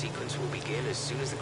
sequence will begin as soon as the...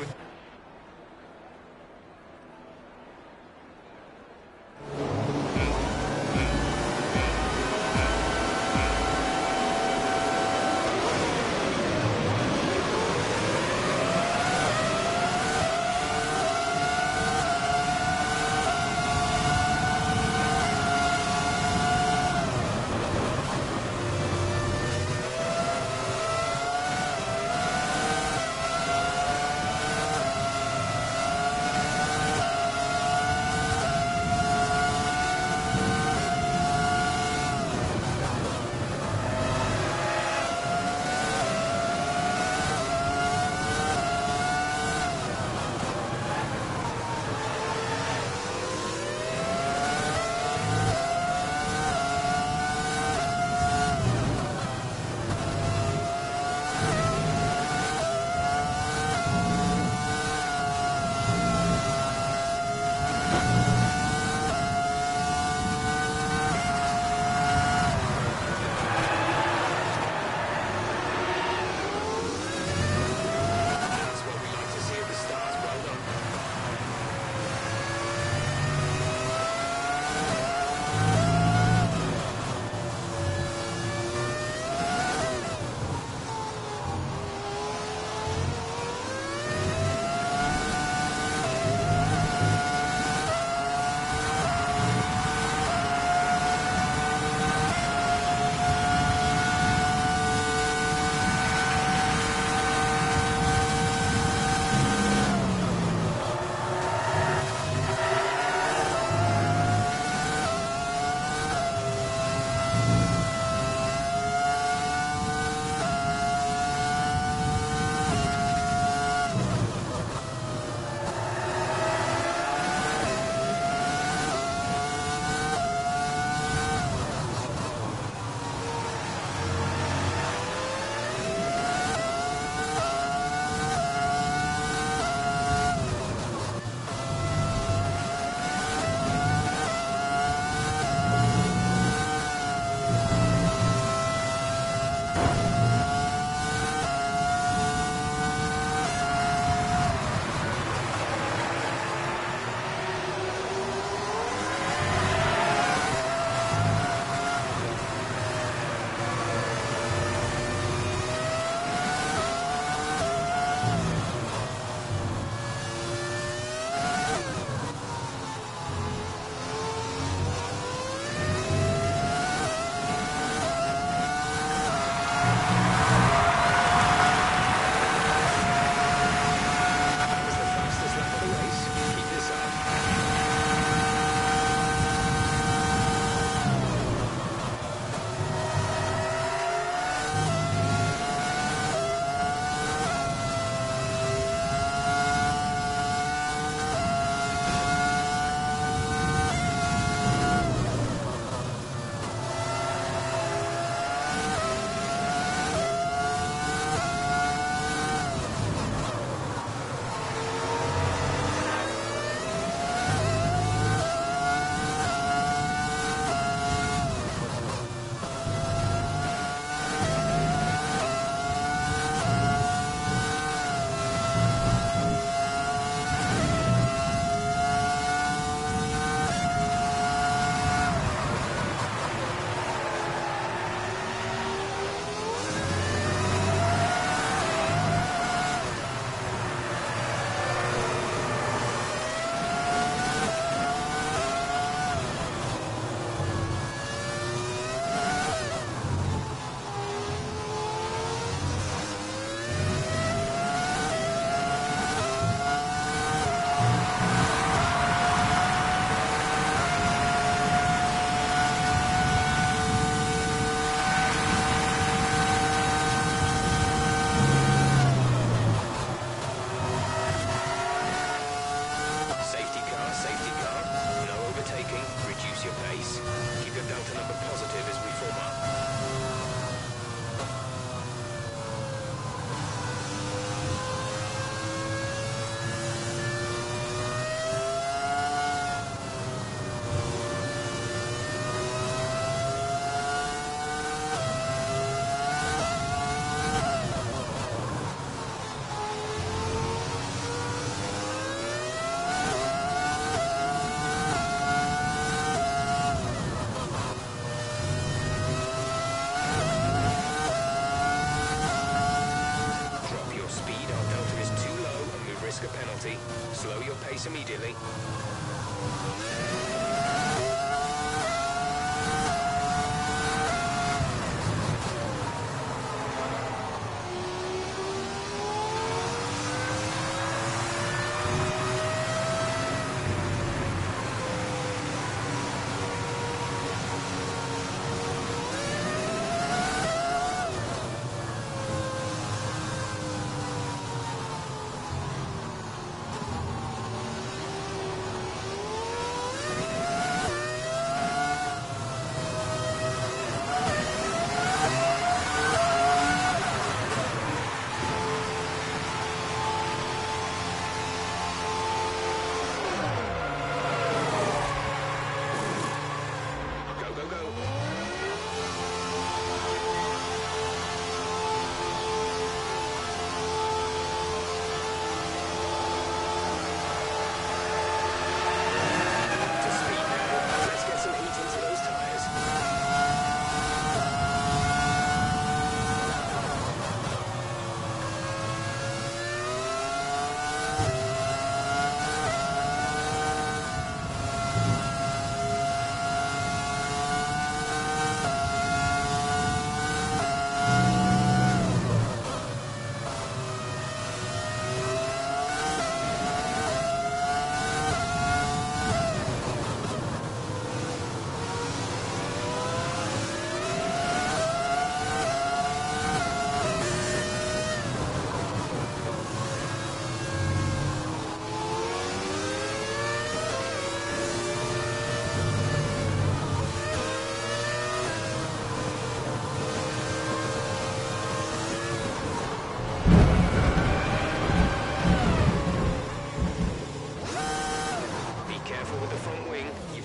Slow your pace immediately.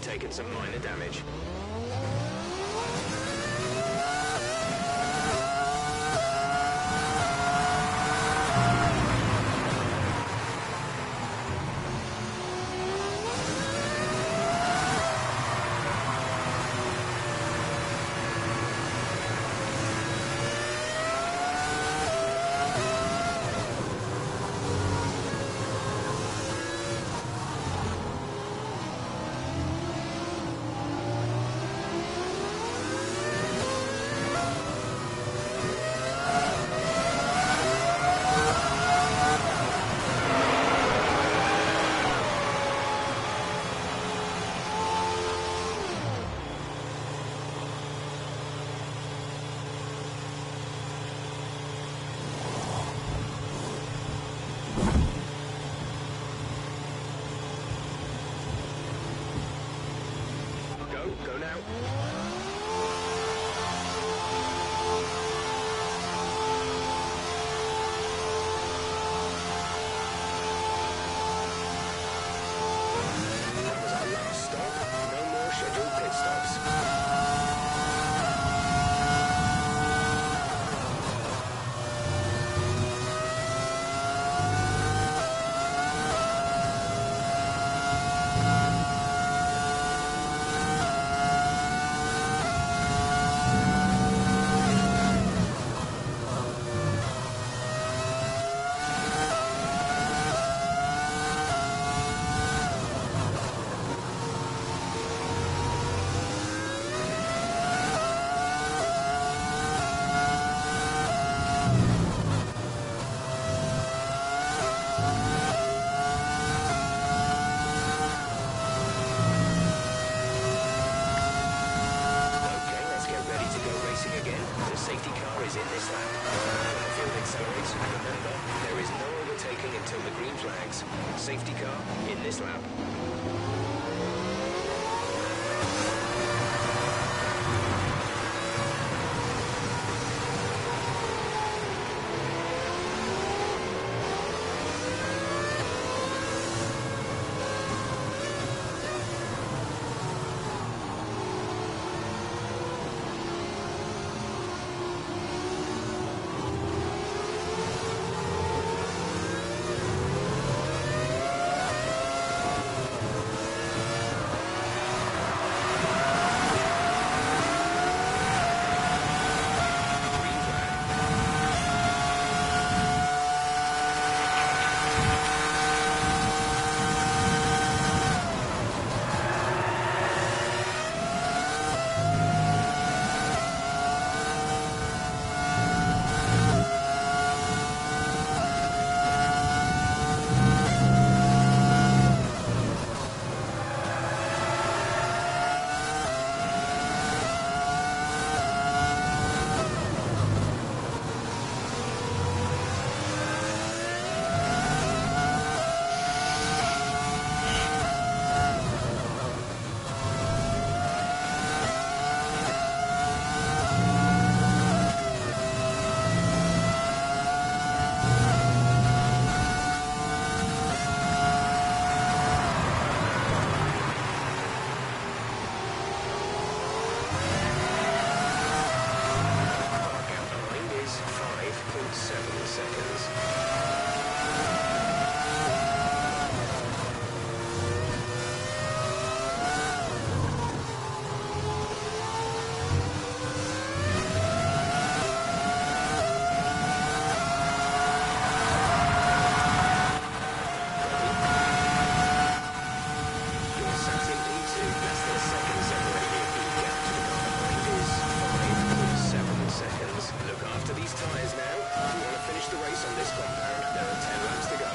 Taken some minor damage. Go now. That was our last stop. No more scheduled pit stops. Safety car is in this lap. When the field accelerates, remember, there is no overtaking until the green flags. Safety car in this lap. We want to finish the race on this compound. There are 10 laps to go.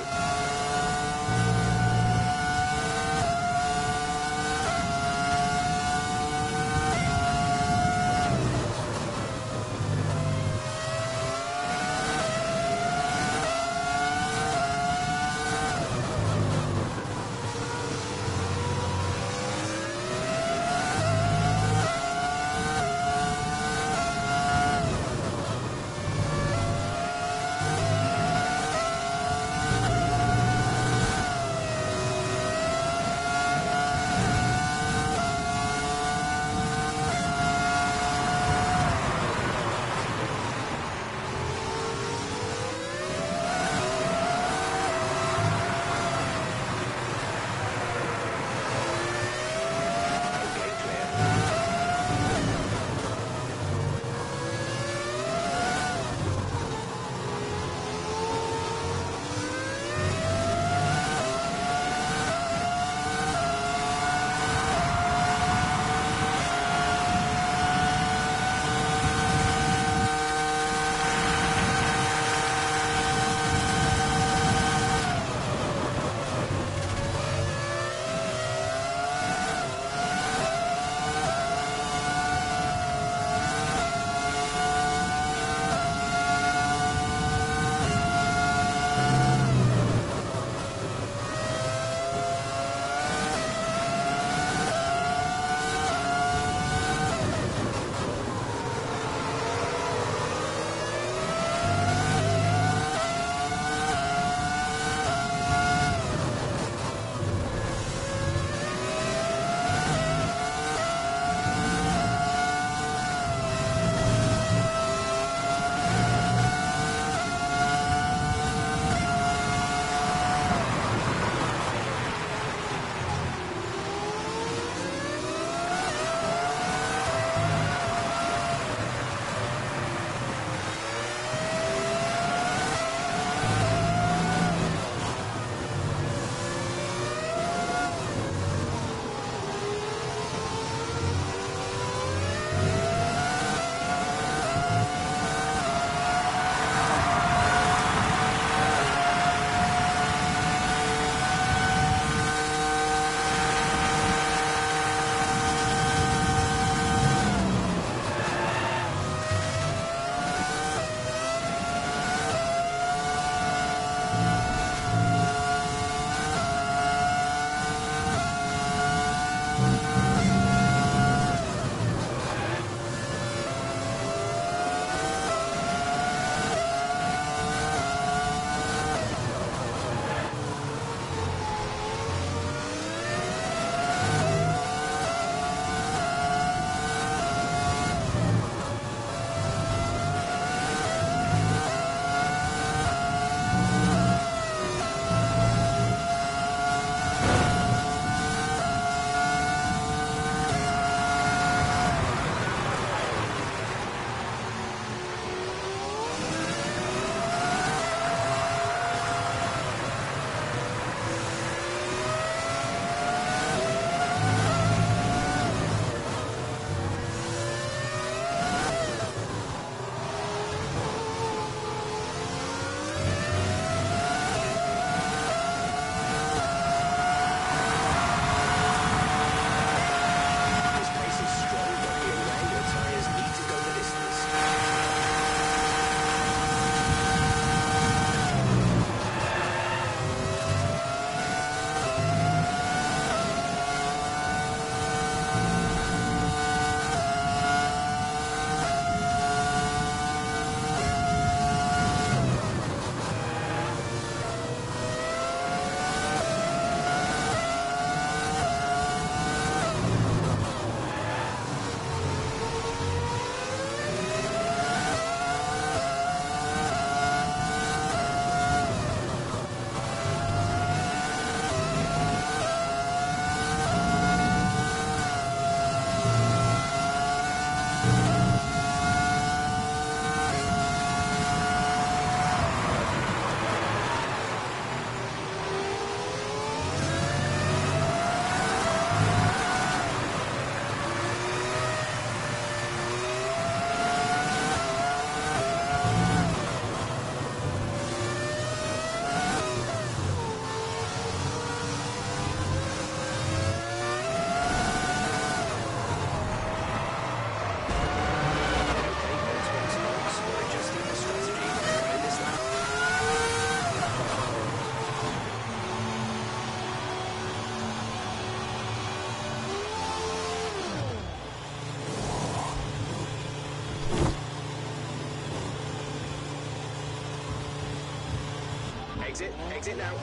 Exit. Exit now.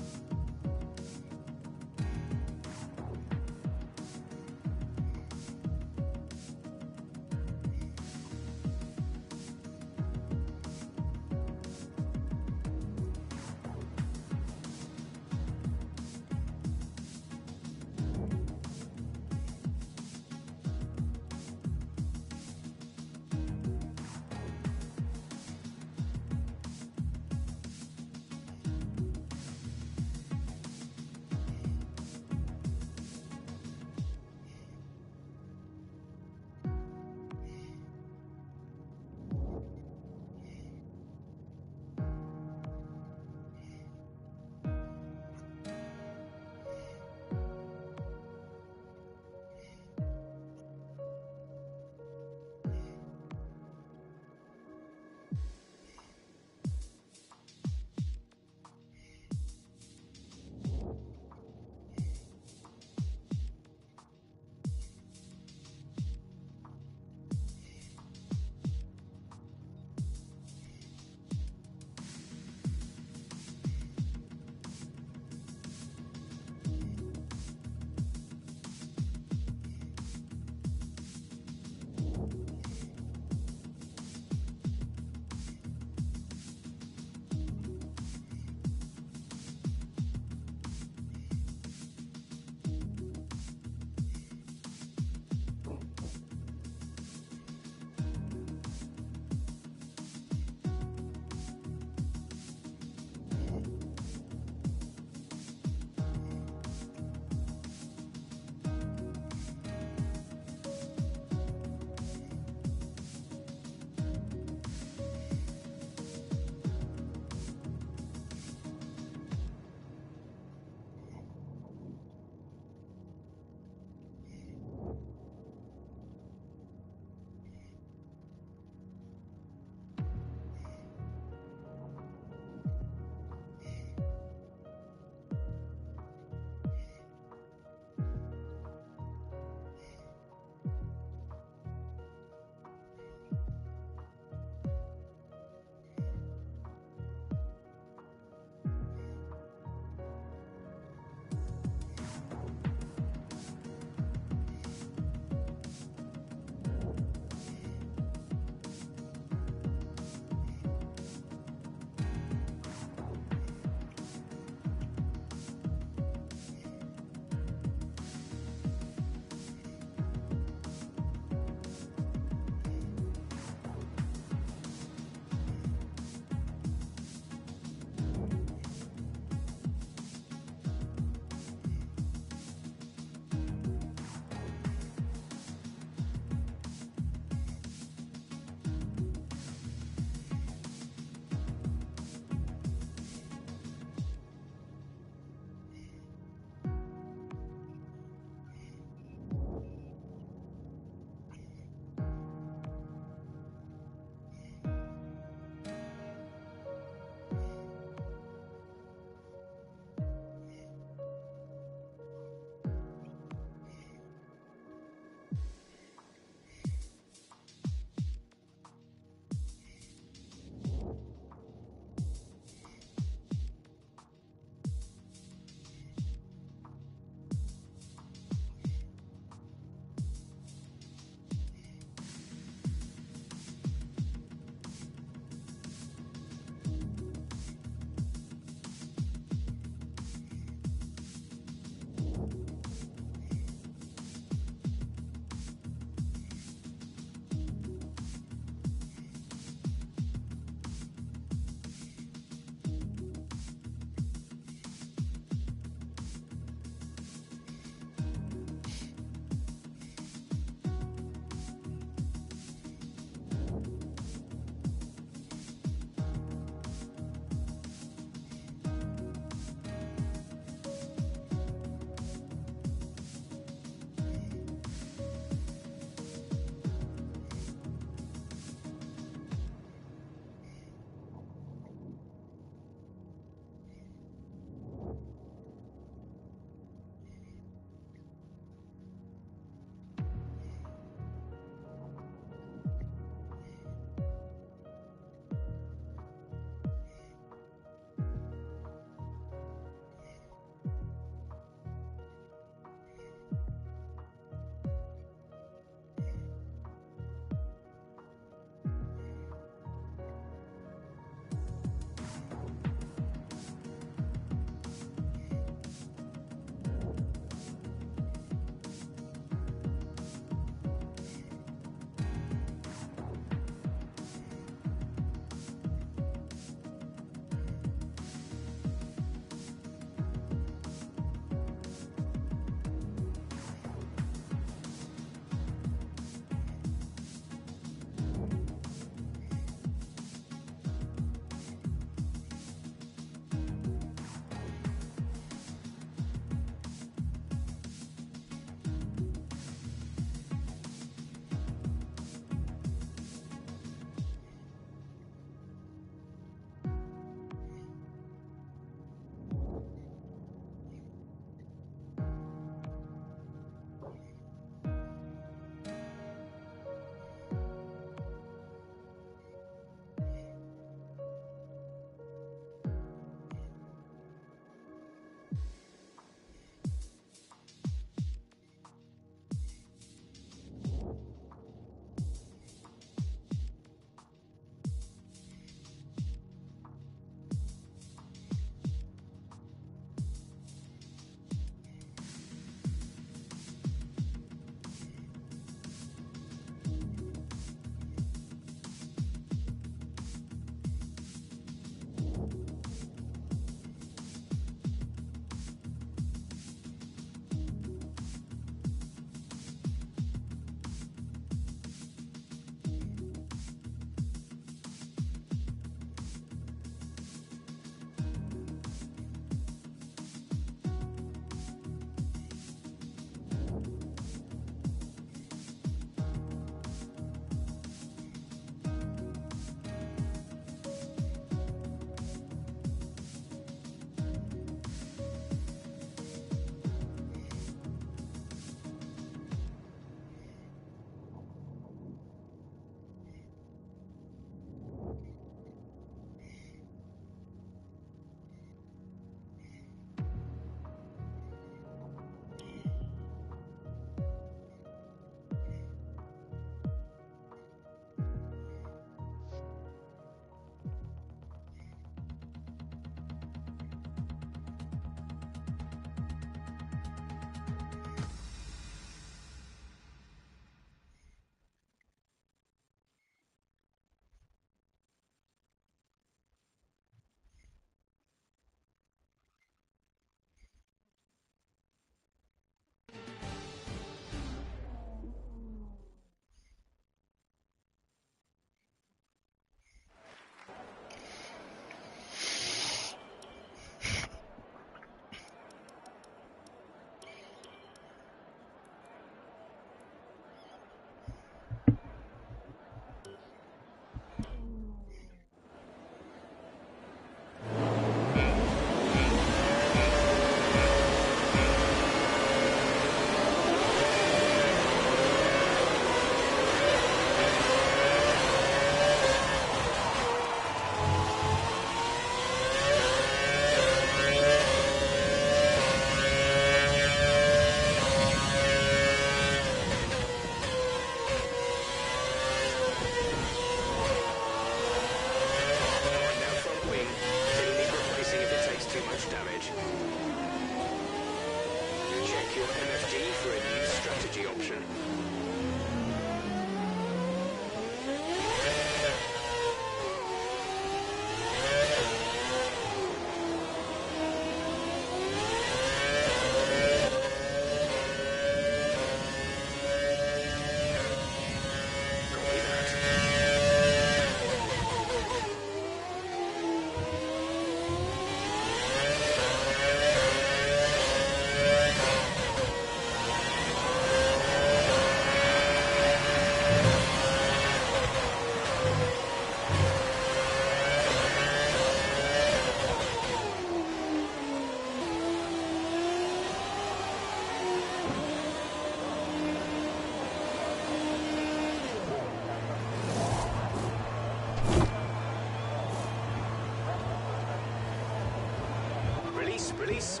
Release.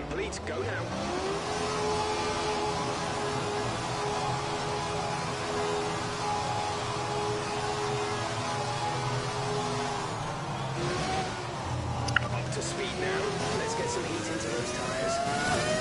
complete. Go now. Up to speed now. Let's get some heat into those tires.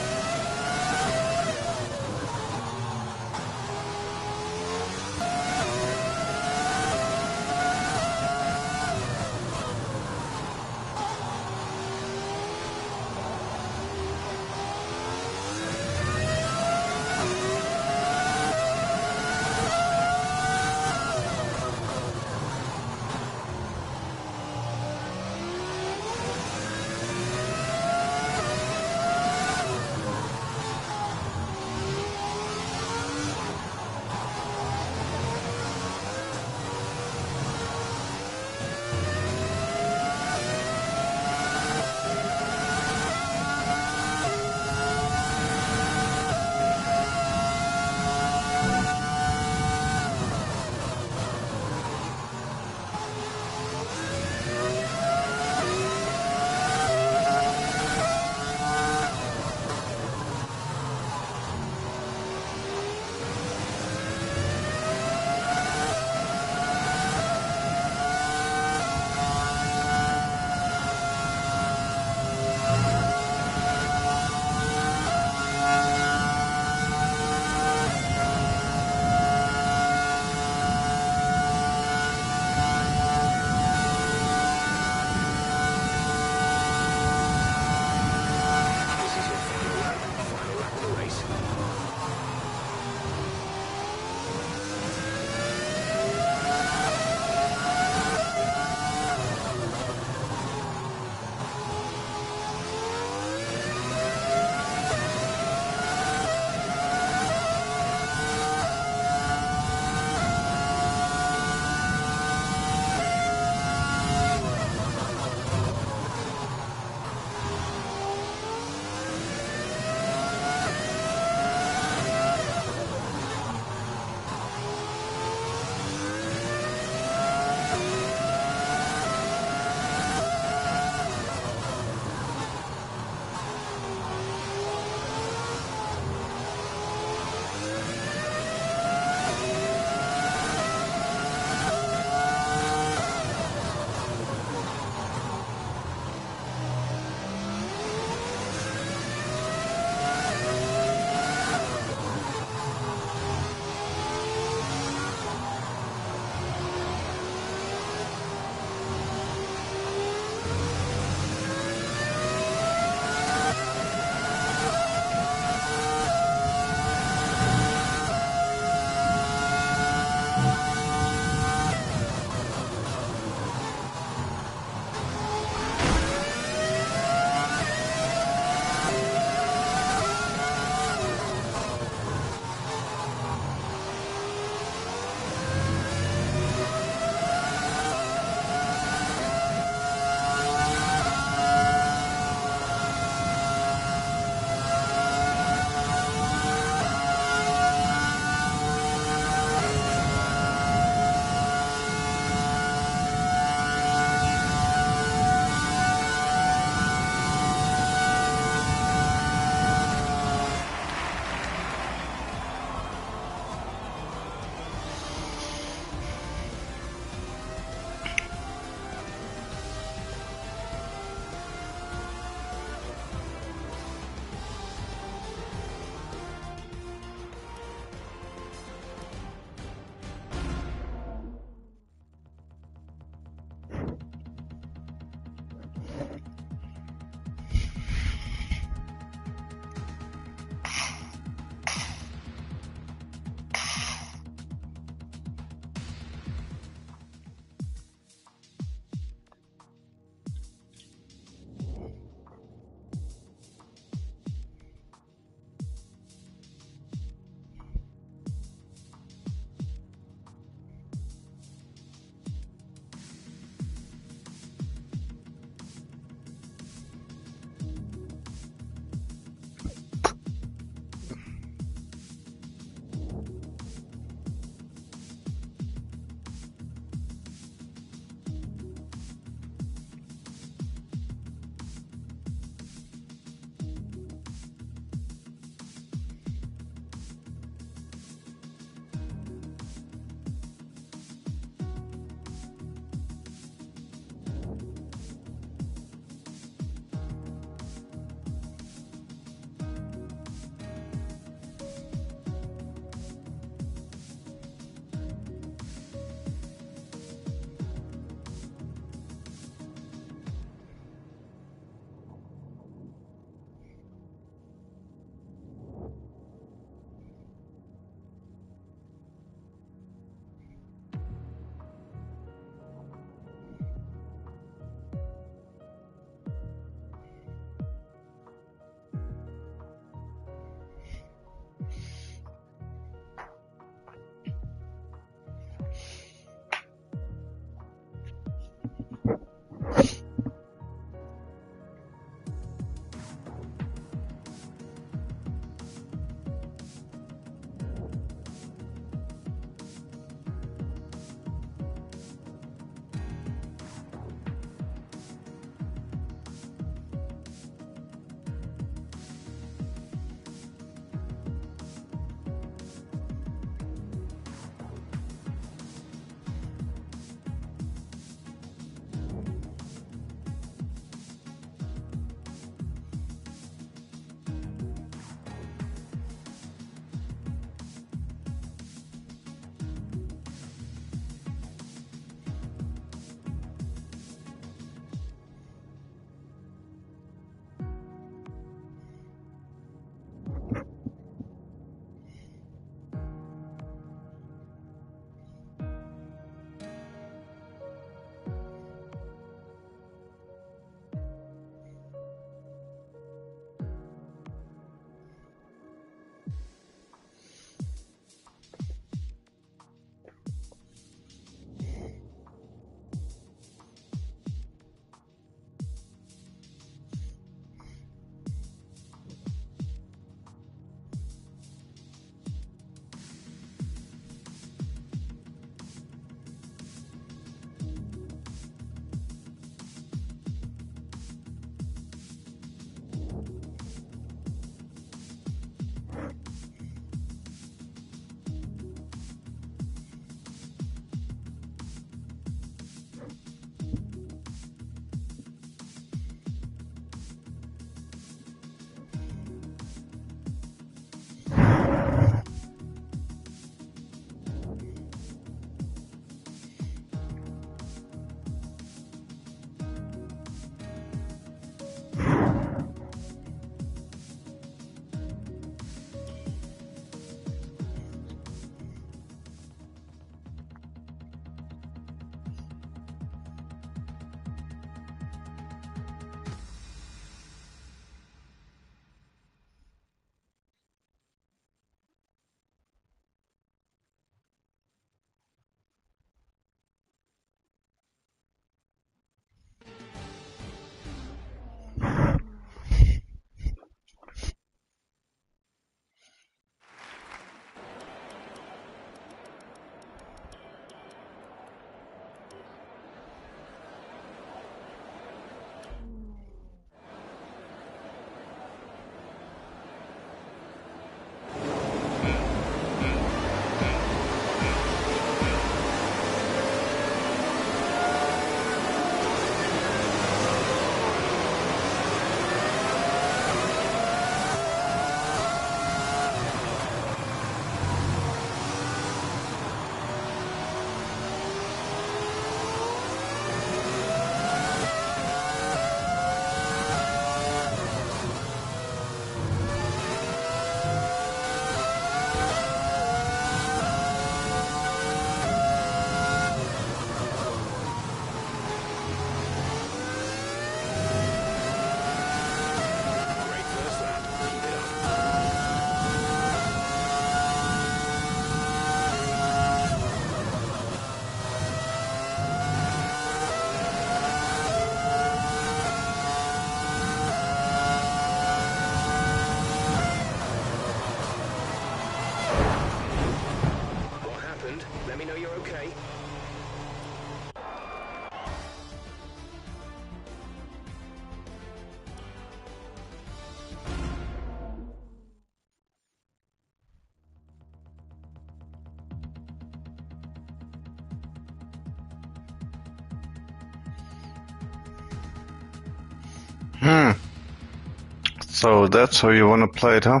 So that's how you want to play it, huh?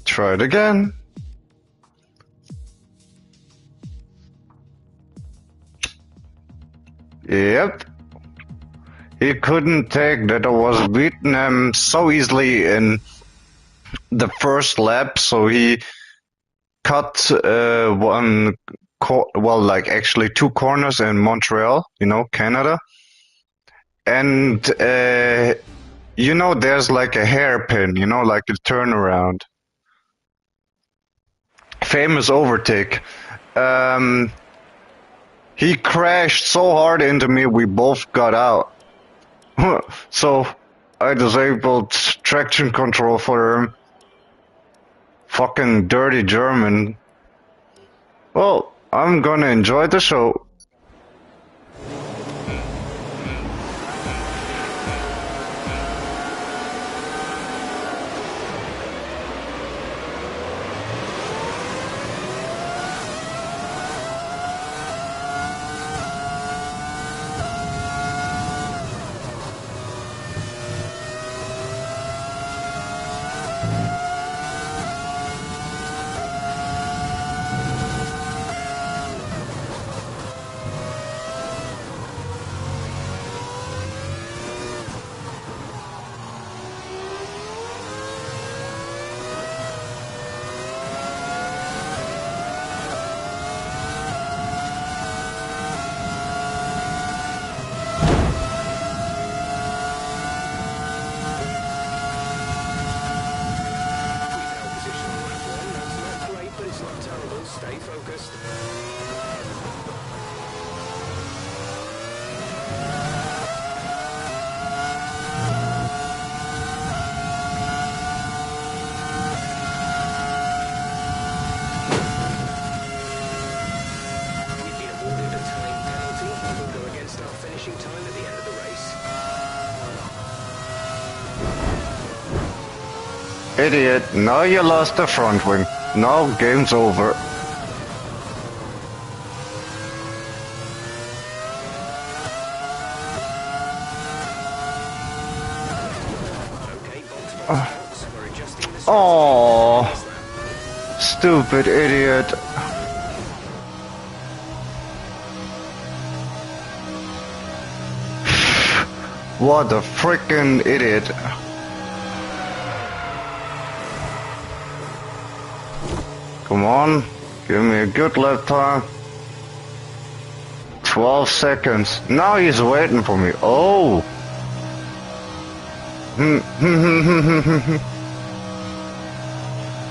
Try it again. Yep. He couldn't take that I was beating him so easily in the first lap, so he cut like actually two corners in Montreal, Canada. And there's like a hairpin, like a turnaround. Famous overtake. He crashed so hard into me, we both got out. So I disabled traction control for him. Fucking dirty German. Well, I'm gonna enjoy the show. Idiot, now you lost the front wing. Now game's over. Oh, stupid idiot. What a freaking idiot. Come on, give me a good lap time. 12 seconds. Now he's waiting for me. Oh.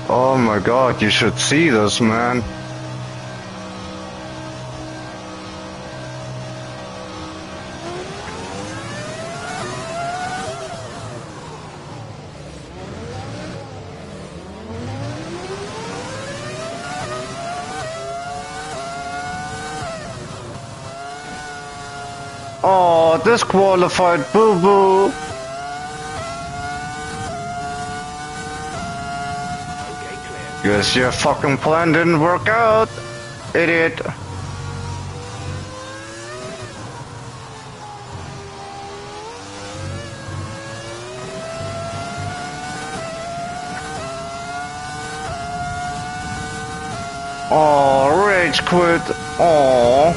Oh my god, you should see this, man. Oh, disqualified, boo-boo. Guess your fucking plan didn't work out, idiot. Oh, rage quit. Oh.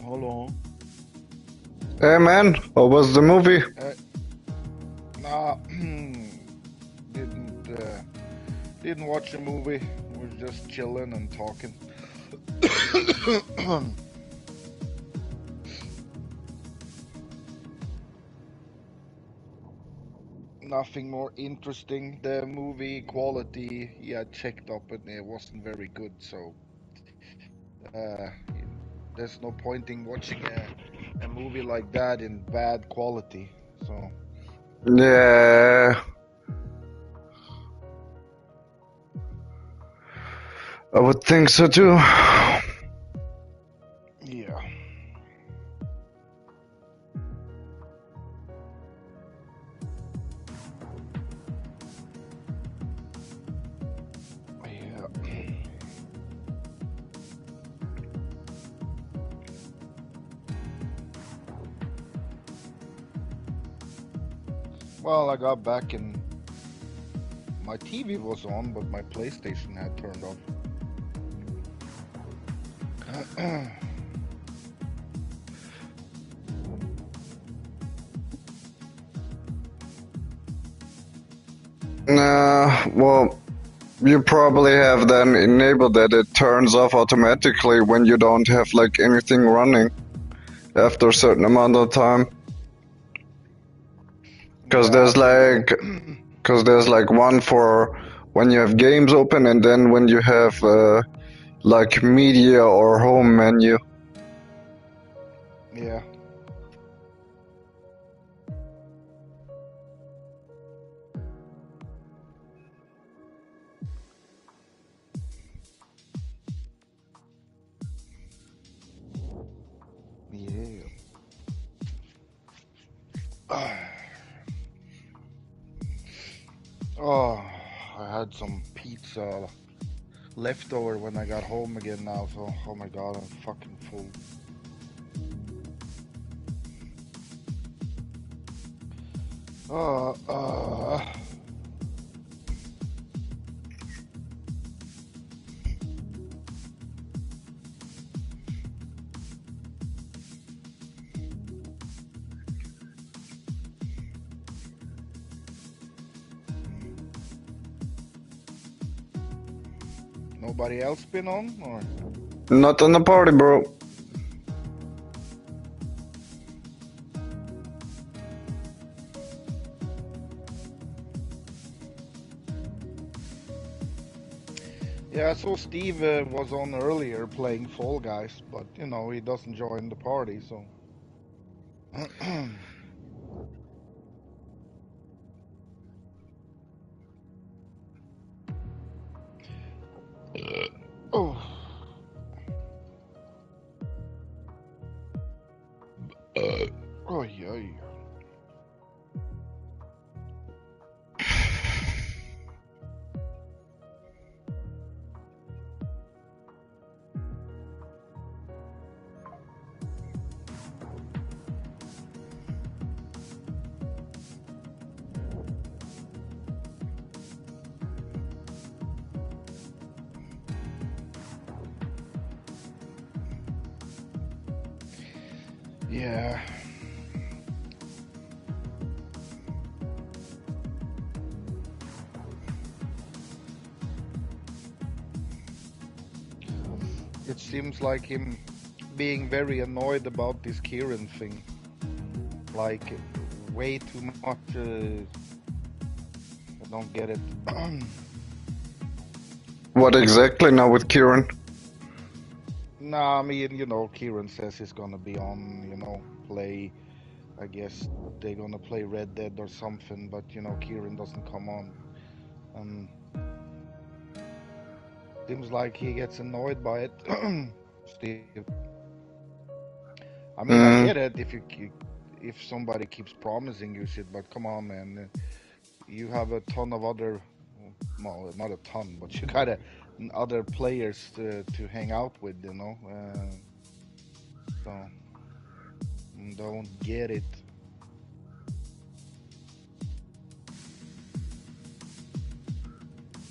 Hello. Hey man, how was the movie? Nah, didn't watch a movie. Was just chilling and talking. Nothing more interesting. The movie quality, yeah, checked up and it wasn't very good. So uh, there's no point in watching a movie like that in bad quality. So Yeah, I would think so too. yeah. Yeah. Well, I got back and my TV was on, but my PlayStation had turned off. Well, you probably have then enabled that it turns off automatically when you don't have like anything running after a certain amount of time. Because Yeah, there's like one for when you have games open and then when you have like media or home menu. yeah. Yeah. Oh, I had some pizza leftover when I got home again now, so oh my god, I'm fucking full. Uh, uh, Nobody else been on, or? Not on the party, bro. Yeah, I saw Steve was on earlier playing Fall Guys, but you know, he doesn't join the party, so. Oh. Oh, yeah. Yeah. It seems like him being very annoyed about this Kieran thing. Like, way too much. I don't get it. What exactly now with Kieran? Nah, I mean, you know, Kieran says he's gonna be on, you know, play. I guess they're gonna play Red Dead or something, but you know, Kieran doesn't come on. Um, Seems like he gets annoyed by it. Steve. I mean, I Mm, get it if somebody keeps promising you shit, but come on, man. You have a ton of other, well, not a ton, but you got other players to hang out with, you know. So don't get it.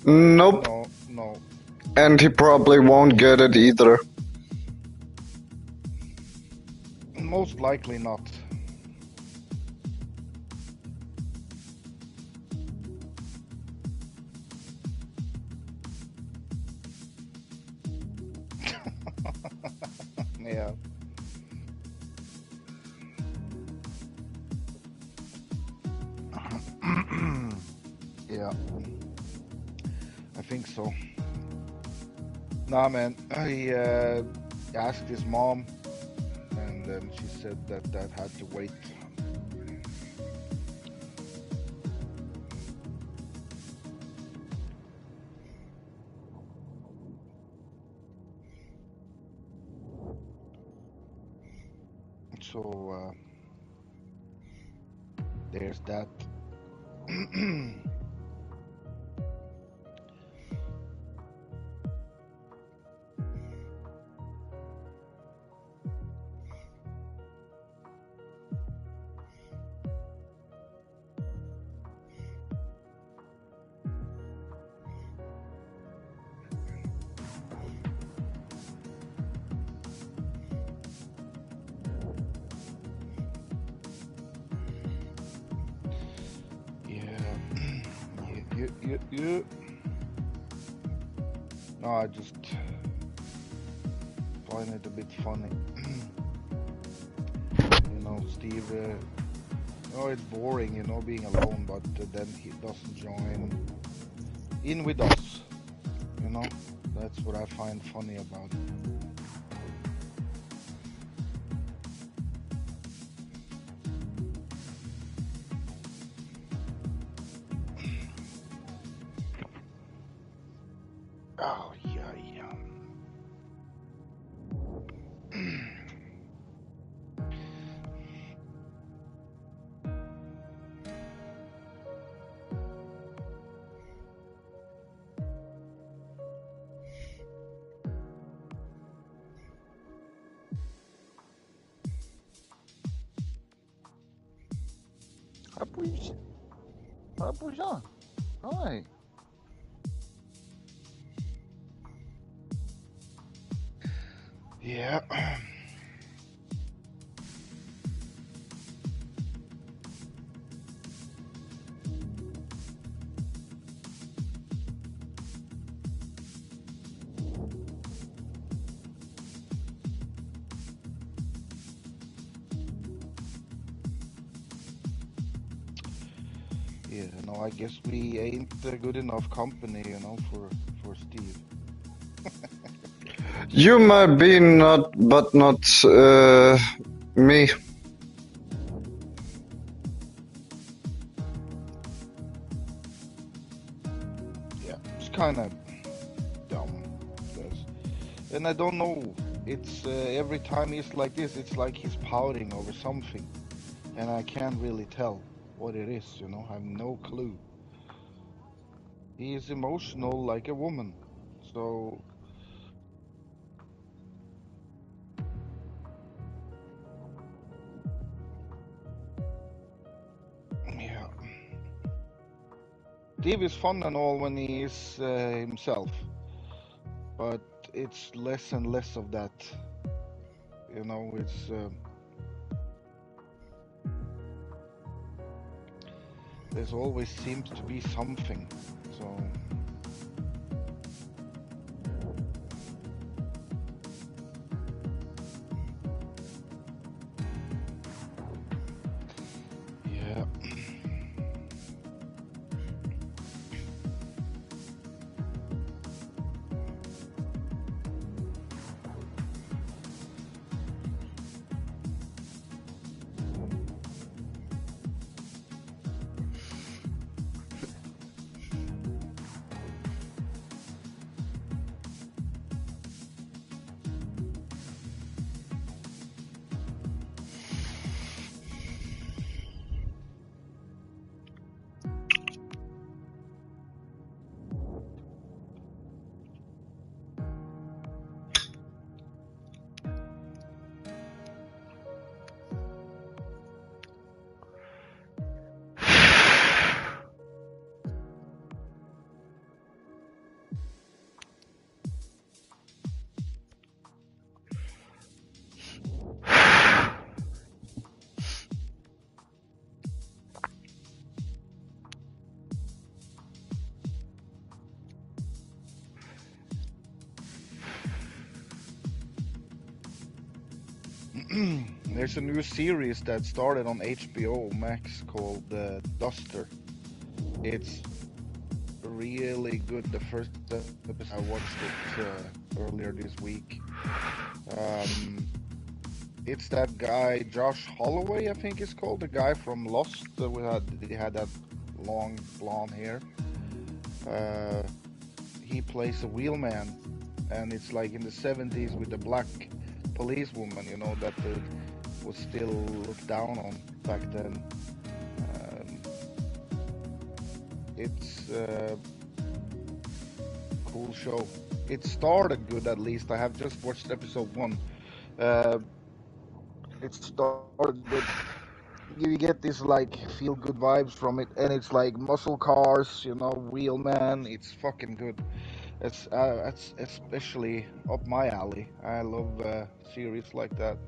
nope. No, no. Mm. And he probably won't get it either. Most likely not. Yeah. Yeah. I think so. Nah, man. He asked his mom, and then she said that that had to wait. So there's that. Yeah. No, I just find it a bit funny. You know, Steve. Oh, it's boring, you know, being alone, but then he doesn't join in with us. You know, that's what I find funny about it. Oh, yeah. Rapuja. Hi. Yeah. Yeah, no, I guess we ain't good enough company, you know, for Steve. You might be not, but not me. Yeah, it's kind of dumb. And I don't know. It's every time he's like this, it's like he's pouting over something, and I can't really tell what it is. You know, I have no clue. He is emotional like a woman, so yeah. Steve is fun and all when he is himself, but it's less and less of that. You know, it's there's always seems to be something. So yeah. There's a new series that started on HBO Max called Duster. It's really good. The first episode, I watched it earlier this week. It's that guy Josh Holloway, I think it's called, the guy from Lost. He had that long blonde hair. He plays a wheelman, and it's like in the 70s with the black policewoman, you know, that was still looked down on back then. It's a cool show. It started good, at least. I have just watched episode 1. It started good. You get this like feel good vibes from it, and it's like muscle cars, you know, wheelman. It's fucking good. It's especially up my alley. I love series like that.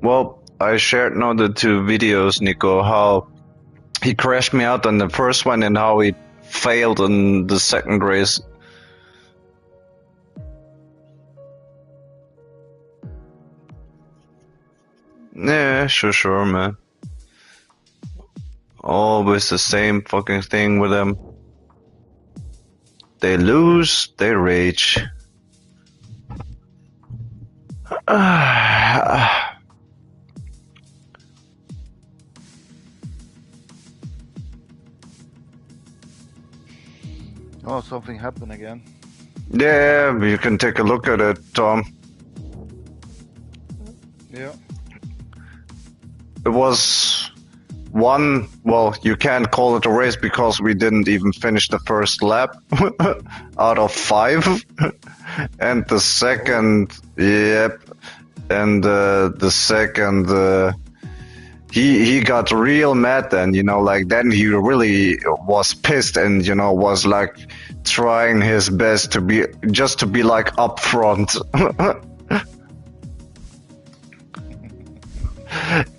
Well, I shared now the 2 videos, Nico, how he crashed me out on the first one and how he failed on the second race. Yeah, sure, man. Always the same fucking thing with them. They lose, they rage. Oh, something happened again. Yeah, you can take a look at it, Tom. Yeah. It was one, well, you can't call it a race because we didn't even finish the first lap out of 5. And the second, yep, and the second, he got real mad then, you know, like then he really was pissed and, you know, was like trying his best to be, just to be like up front.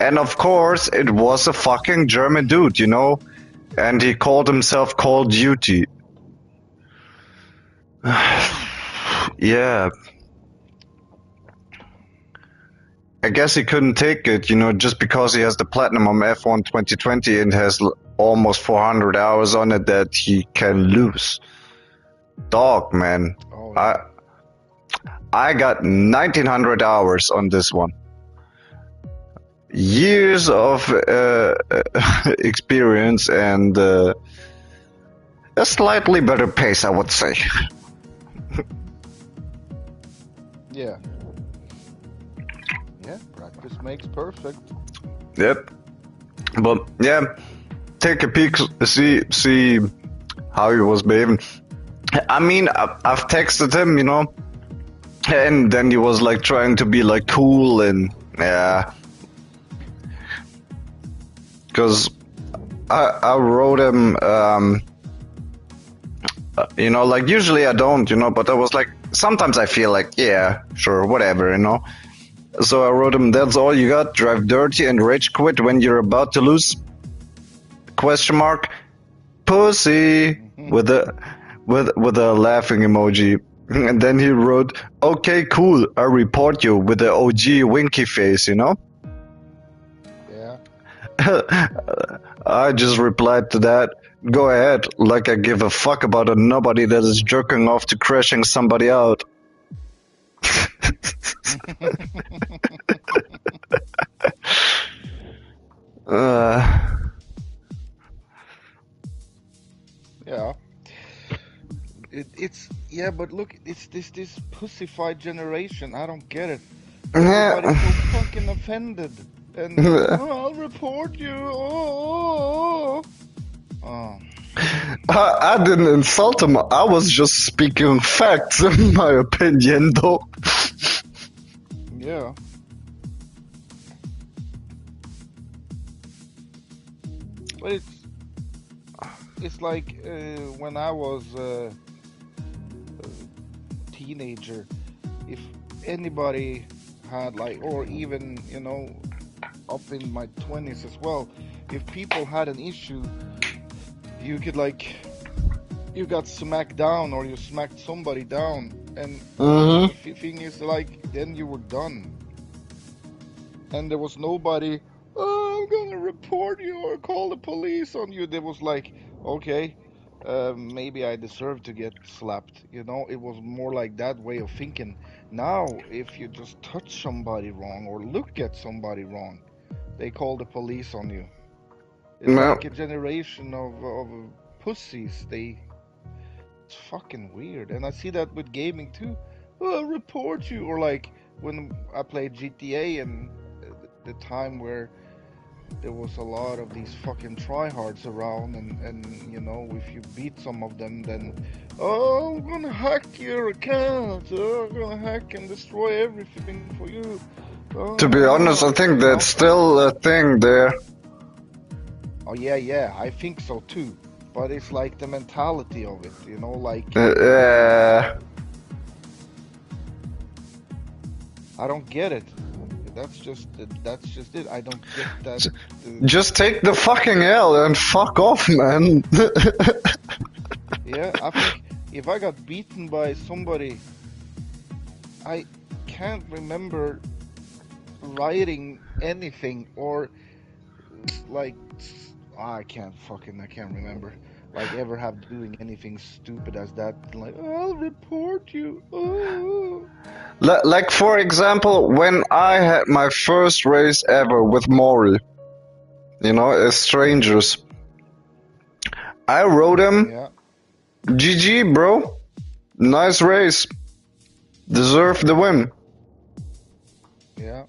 And of course, it was a fucking German dude, you know, and he called himself Call of Duty. Yeah. I guess he couldn't take it, you know, just because he has the Platinum on F1 2020 and has almost 400 hours on it that he can lose. Dog, man. Oh, yeah. I got 1900 hours on this one. Years of experience and a slightly better pace, I would say. Yeah. Yeah, practice makes perfect. Yep. But yeah, take a peek, see how he was behaving. I mean, I've texted him, you know, and then he was like trying to be like cool and yeah, because I wrote him, you know, like usually I don't, you know, but I was like sometimes I feel like yeah, sure, whatever, you know. So I wrote him, that's all you got, drive dirty and rage quit when you're about to lose? Question mark. Pussy with a laughing emoji. And then he wrote, okay, cool, I report you with the OG winky face, you know? Yeah. I just replied to that, go ahead, like I give a fuck about a nobody that is jerking off to crashing somebody out. Yeah. It's yeah, but look, it's this pussified generation. I don't get it. Everybody's so fucking offended, and oh, I'll report you. Oh. I didn't insult him. I was just speaking facts, in my opinion, though. Yeah. But it's like when I was a teenager, if anybody had like, or even, you know, up in my 20s as well, if people had an issue, you could like, you got smacked down or you smacked somebody down, and the thing is like, then you were done. And there was nobody, oh, I'm gonna report you or call the police on you. There was like, okay, maybe I deserve to get slapped. You know, it was more like that way of thinking. Now, if you just touch somebody wrong or look at somebody wrong, they call the police on you. It's No. like a generation of pussies. It's fucking weird. And I see that with gaming too. Oh, I'll report you. Or like when I played GTA and the time where there was a lot of these fucking tryhards around, and you know, if you beat some of them, then oh, I'm gonna hack your account, oh, I'm gonna hack and destroy everything for you. To be honest, I think that's still a thing there. Oh yeah, I think so too. But it's like the mentality of it, you know, like I don't get it. That's just it. I don't get that. Just take the fucking L and fuck off, man. Yeah, I think if I got beaten by somebody, I can't remember writing anything or like I can't remember like ever have doing anything stupid as that. Like, I'll report you. Oh. Like for example, when I had my first race ever with Maury, you know, as strangers, I wrote him, Yeah. GG, bro. Nice race. Deserve the win. Yeah.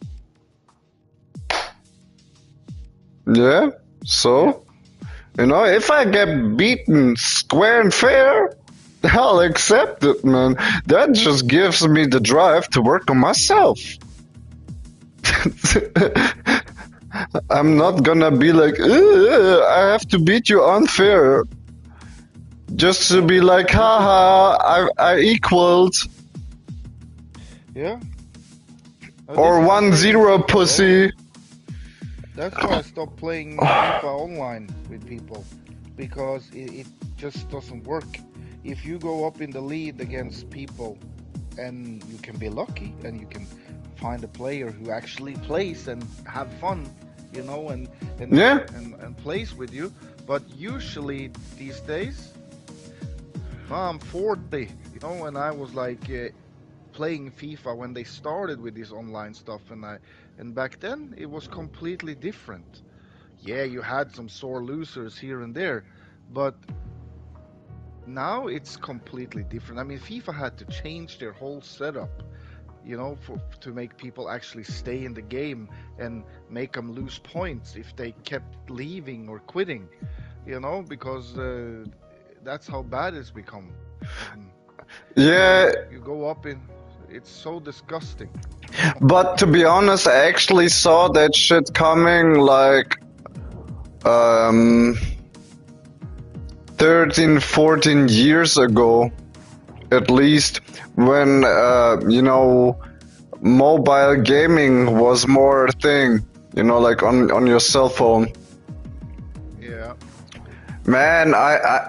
Yeah. So, you know, if I get beaten square and fair, I'll accept it, man. That just gives me the drive to work on myself. I'm not gonna be like, I have to beat you unfair. Just to be like, haha, I equaled. Yeah. Or 1-0, pussy. That's why I stopped playing FIFA Online with people, because it just doesn't work. If you go up in the lead against people, and you can be lucky, and you can find a player who actually plays and have fun, you know, and plays with you. But usually these days, I'm 40, you know, and I was like playing FIFA when they started with this online stuff, and back then it was completely different. Yeah, you had some sore losers here and there, but now it's completely different. I mean, FIFA had to change their whole setup to make people actually stay in the game and make them lose points if they kept leaving or quitting, because that's how bad it's become. And, Yeah, you go up in, it's so disgusting. but to be honest, I actually saw that shit coming like um 13, 14 years ago, at least, when mobile gaming was more a thing, like on your cell phone. Yeah, Man,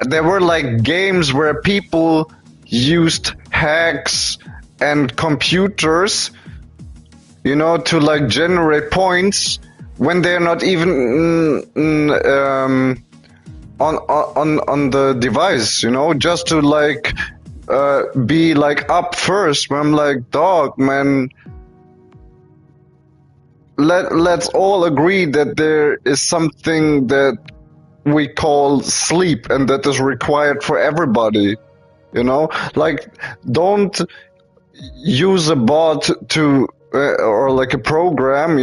there were like games where people used hacks and computers, to like generate points when they're not even on the device, just to like be like up first. Where I'm like, dog, man, let's all agree that there is something that we call sleep and that is required for everybody. Like, don't use a bot to or like a program,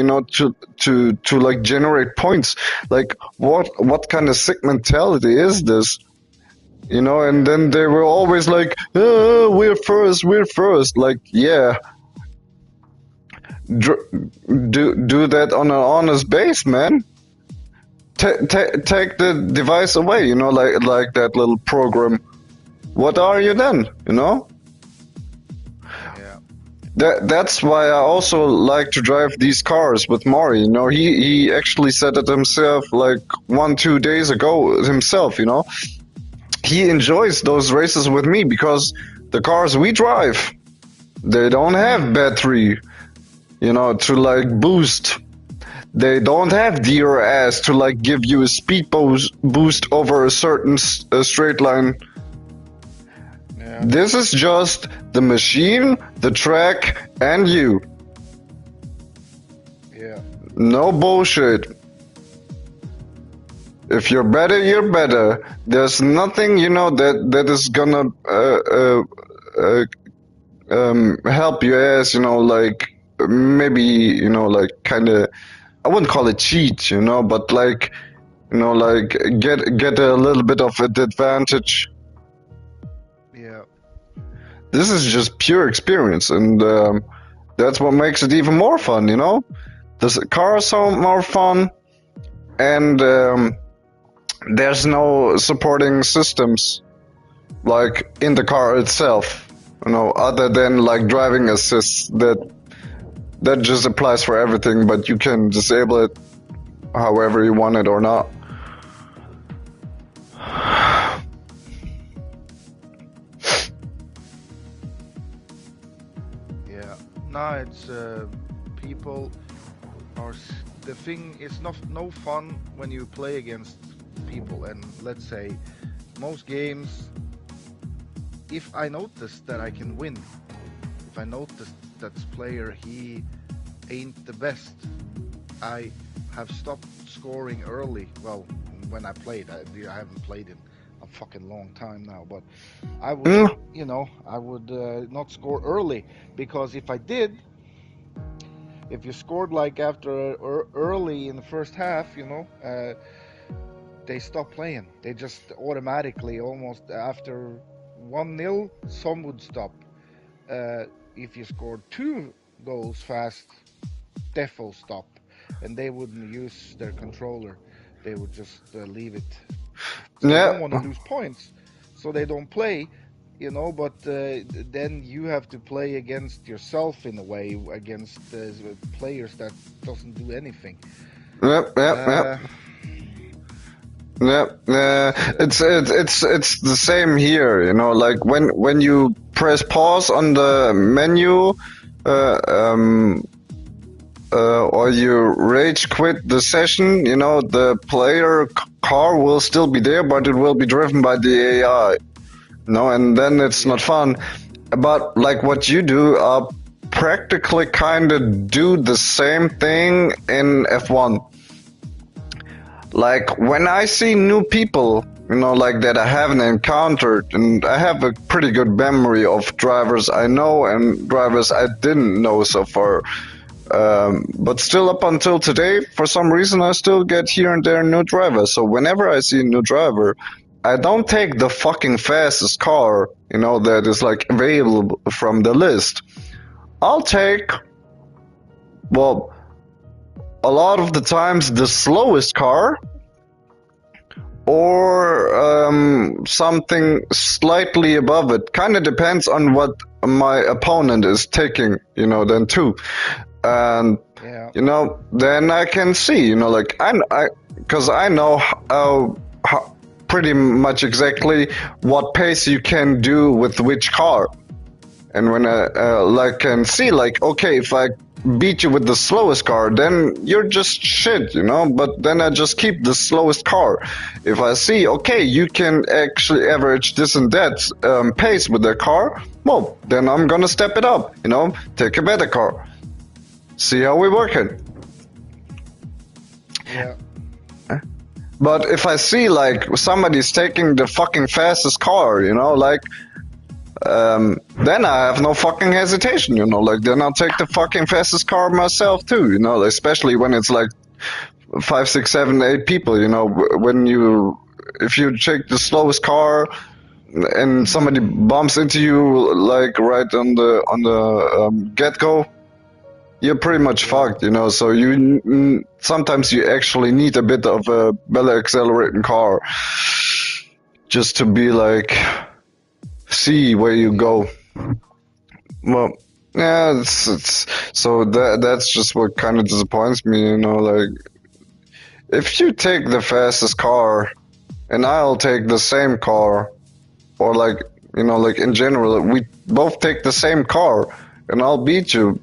to like generate points. Like, what kind of sick mentality is this? And then they were always like, we're first. Like, yeah, do that on an honest base, man. Take the device away, like that little program. What are you then? yeah, That's why I also like to drive these cars with Mari. He actually said it himself like 1-2 days ago himself. He enjoys those races with me because the cars we drive, they don't have battery, to like boost. They don't have DRS to like give you a speed boost over a certain straight line. yeah, This is just the machine, the track, and you. yeah, No bullshit. If you're better, you're better. There's nothing, that is gonna help your ass, like maybe, like kind of, I wouldn't call it cheat, but like, like get a little bit of an advantage. yeah, This is just pure experience, and that's what makes it even more fun. The cars are more fun, and there's no supporting systems like in the car itself, other than like driving assist that just applies for everything, but you can disable it however you want it or not. yeah. No, it's people are the thing. It's not no fun when you play against people, and let's say most games. If I notice that I can win, if I notice that this player he ain't the best, I have stopped scoring early. Well, when I played, I haven't played in a fucking long time now, but I would, Mm, I would not score early because if I did, if you scored like after early in the first half, they stop playing. They just automatically, almost after 1-0, some would stop. If you scored 2 goals fast, defo stop, and they wouldn't use their controller. They would just leave it. They yeah. don't want to lose points, so they don't play. But then you have to play against yourself in a way, against players that doesn't do anything. Yep. Uh, Yeah, it's the same here. Like when you press pause on the menu, or you rage quit the session, the player car will still be there, but it will be driven by the AI. And then it's not fun. But like what you do, practically kind of do the same thing in F1. Like when I see new people like that I haven't encountered, and I have a pretty good memory of drivers I know and drivers I didn't know so far. But still, up until today, for some reason, I still get here and there new drivers. So whenever I see a new driver, I don't take the fucking fastest car, that is like available from the list. I'll take, well, a lot of the times the slowest car, or something slightly above it. Kind of depends on what my opponent is taking, then too. And Yeah. then I can see, like because I know how pretty much exactly what pace you can do with which car. And when I can see, like, okay, if I beat you with the slowest car, then you're just shit, But then I just keep the slowest car. If I see, okay, you can actually average this and that pace with the car, well, then I'm gonna step it up, take a better car. See how we work it. Yeah. But if I see, like, somebody's taking the fucking fastest car, like, then I have no fucking hesitation, like, then I'll take the fucking fastest car myself too, especially when it's like 5, 6, 7, 8 people, if you take the slowest car and somebody bumps into you, like, right on the get-go, you're pretty much fucked, so sometimes you actually need a bit of a better accelerating car just to be like, see where you go. Well, yeah, it's so that's just what kind of disappoints me, like, if you take the fastest car and I'll take the same car, or like, like in general, we both take the same car and I'll beat you.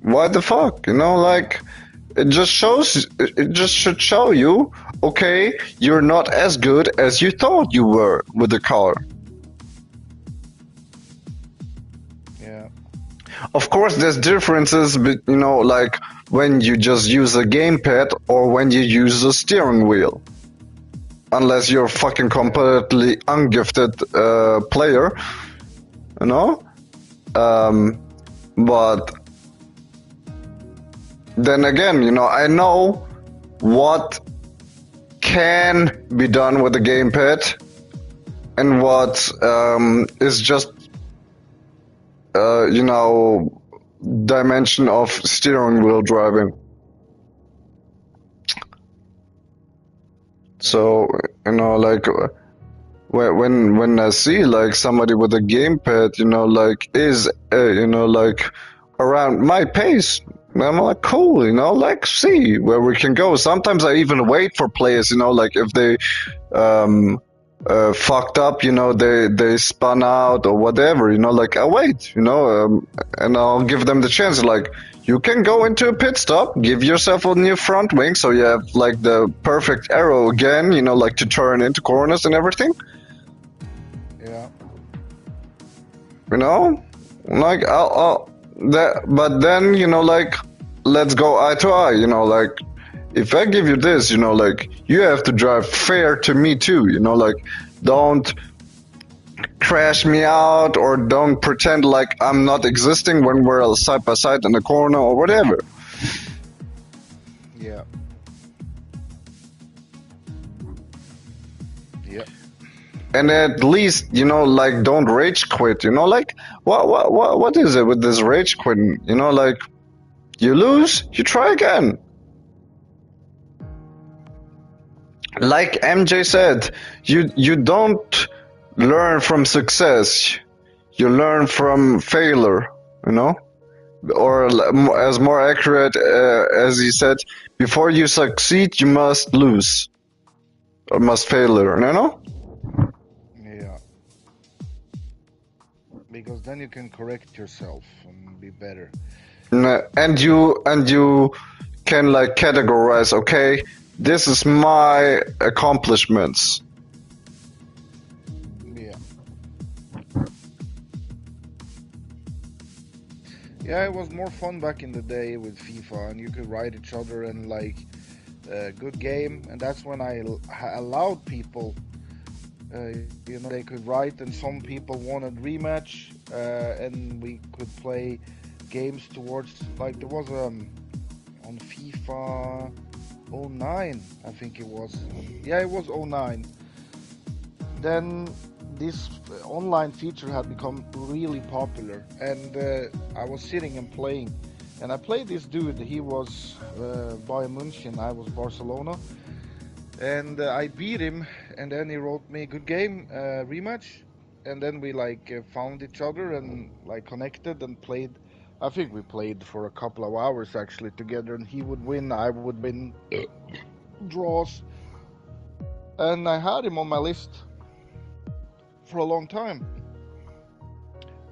Why the fuck? Like, it just should show you, okay, you're not as good as you thought you were with the car. Yeah. Of course, there's differences, but like when you just use a gamepad or when you use a steering wheel. Unless you're a fucking completely ungifted player, But then again, I know what can be done with the gamepad and what is just, dimension of steering wheel driving. So, like, when I see, like, somebody with a gamepad, like, is, like, around my pace, I'm like, cool, like, see where we can go. Sometimes I even wait for players, like, if they fucked up, they spun out or whatever, like, I wait, and I'll give them the chance, like, you can go into a pit stop, give yourself a new front wing so you have, like, the perfect arrow again, like, to turn into corners and everything. Yeah. Like, but then, like, let's go eye to eye, like, if I give you this, like, you have to drive fair to me too, like, don't crash me out or don't pretend like I'm not existing when we're side by side in the corner or whatever. Yeah. Yep. And at least, like, don't rage quit, like, what is it with this rage quitting? Like, you lose, you try again. Like MJ said, you don't learn from success, you learn from failure, or as more accurate, as he said, before you succeed, you must lose, or must failure, Yeah. Because then you can correct yourself and be better. And you can, like, categorize, okay, this is my accomplishments. Yeah. Yeah, it was more fun back in the day with FIFA, and you could ride each other and, like, good game, and that's when I allowed people. They could write, and some people wanted rematch, and we could play games towards, like, there was on FIFA 09, I think it was. Yeah, it was 09. Then this online feature had become really popular, and I was sitting and playing, and I played this dude. He was Bayern München, I was Barcelona, and I beat him, and then he wrote me good game, rematch, and then we found each other and like connected and played. I think we played for a couple of hours actually together, and he would win, I would win, draws, and I had him on my list for a long time.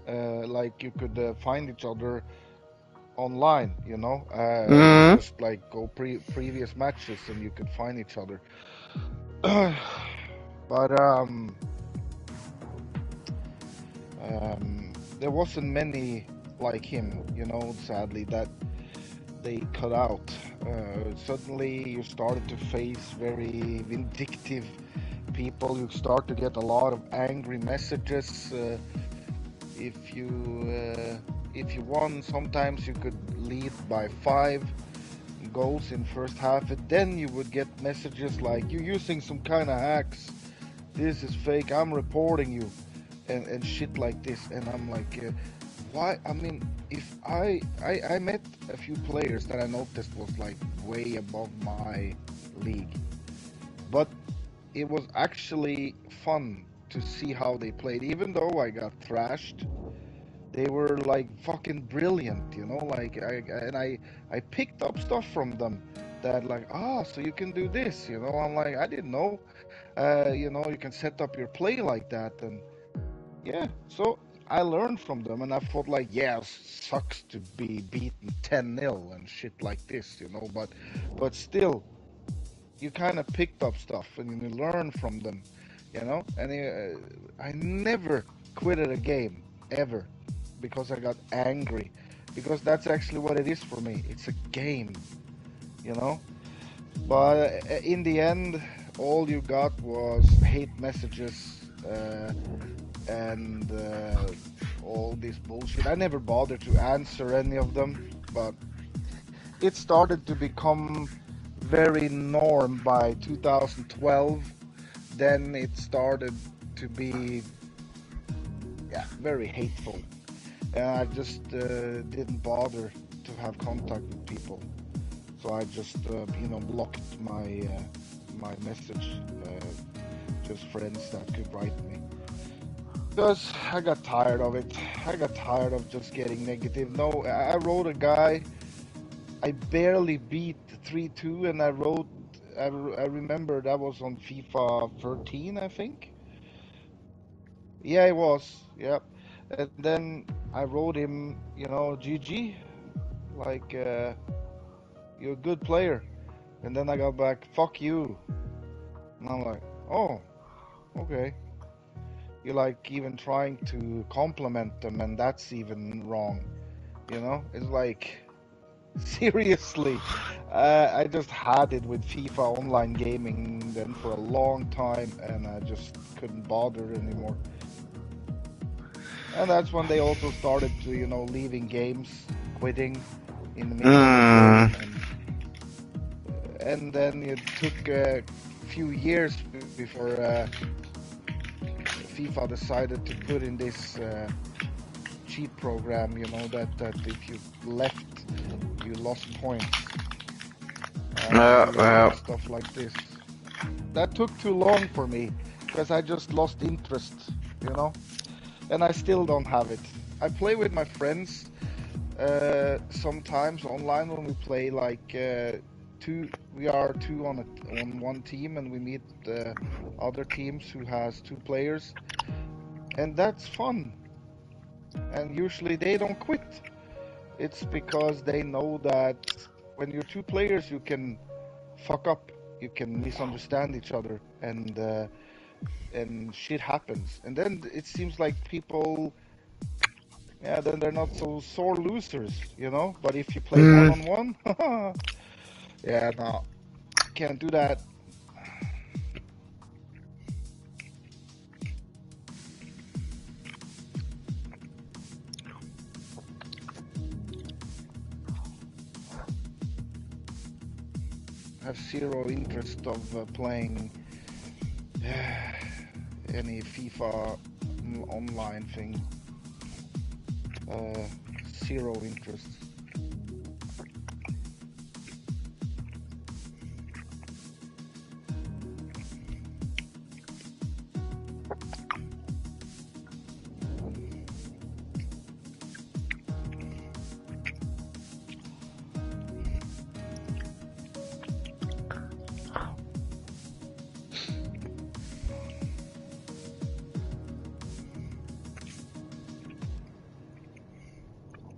Like you could find each other online, and just like go previous matches, and you could find each other. But there wasn't many like him, sadly, that they cut out. Suddenly you started to face very vindictive people. You start to get a lot of angry messages. If you won, sometimes you could lead by 5 goals in first half, and then you would get messages like, you're using some kind of hacks, this is fake, I'm reporting you, and shit like this. And I'm like, why? I mean, if I met a few players that I noticed was like way above my league, but it was actually fun to see how they played. Even though I got thrashed, they were like fucking brilliant, like I picked up stuff from them that like, so you can do this, I'm like, I didn't know, you can set up your play like that. And yeah, so I learned from them, and I thought like, yeah, sucks to be beaten 10-0 and shit like this, but still, you kind of picked up stuff and you learn from them, and I never quitted a game ever because I got angry, because that's actually what it is for me. It's a game, but in the end, all you got was hate messages, and all this bullshit. I never bothered to answer any of them, but it started to become very norm by 2012. Then it started to be, very hateful, and I just didn't bother to have contact with people. So I just blocked my message, just friends that could write me, because I got tired of it. I got tired of just getting negative. No, I wrote a guy, I barely beat 3-2, and I remember that was on FIFA 13, I think. Yeah, it was. Yep. And then I wrote him, GG, like, you're a good player. And then I got back, fuck you. And I'm like, oh, okay. You're like even trying to compliment them, and that's even wrong. It's like, seriously. I just had it with FIFA Online gaming then for a long time, and I just couldn't bother anymore. And that's when they also started to, leaving games, quitting in the middle of the game. And then it took a few years before FIFA decided to put in this cheat program, that if you left, you lost points. Stuff like this. That took too long for me, because I just lost interest, and I still don't have it. I play with my friends sometimes online when we play like we are two on one team, and we meet other teams who has 2 players, and that's fun. And usually they don't quit. It's because they know that when you're 2 players, you can fuck up, you can misunderstand each other, and shit happens. And then it seems like people, then they're not so sore losers, But if you play one-on-one, no, can't do that. I have zero interest of playing any FIFA online thing. Zero interest.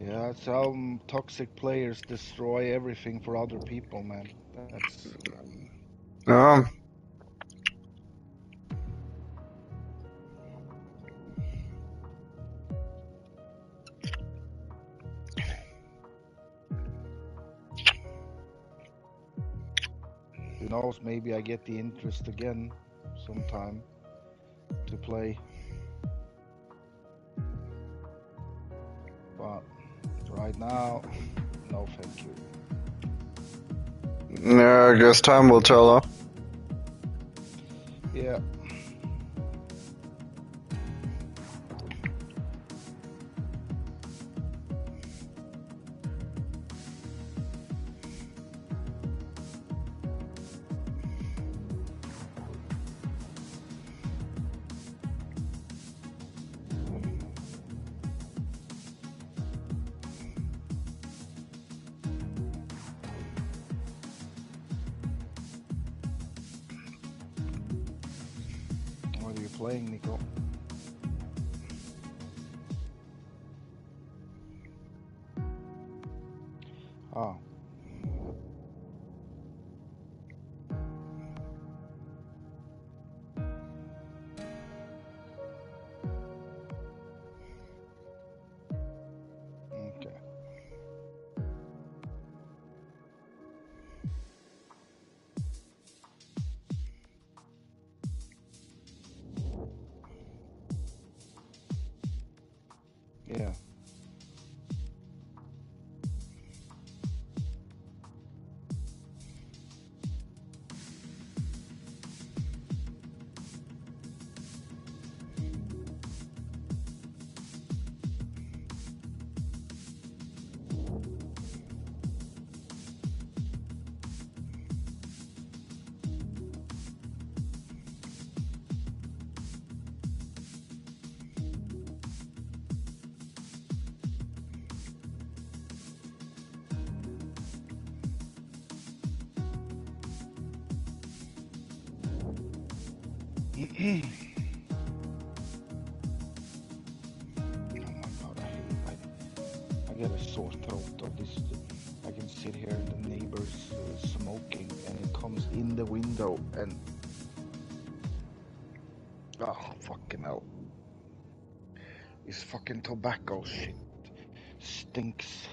Yeah, that's how toxic players destroy everything for other people, man. That's Um, who knows, maybe I get the interest again sometime to play. But right now, no thank you. yeah, I guess time will tell, huh? Yeah. What are you playing, Nico? Oh. Okay. Yeah. Oh my god, I get a sore throat of this. I can sit here and the neighbors smoking and it comes in the window and oh fucking hell. This fucking tobacco shit stinks.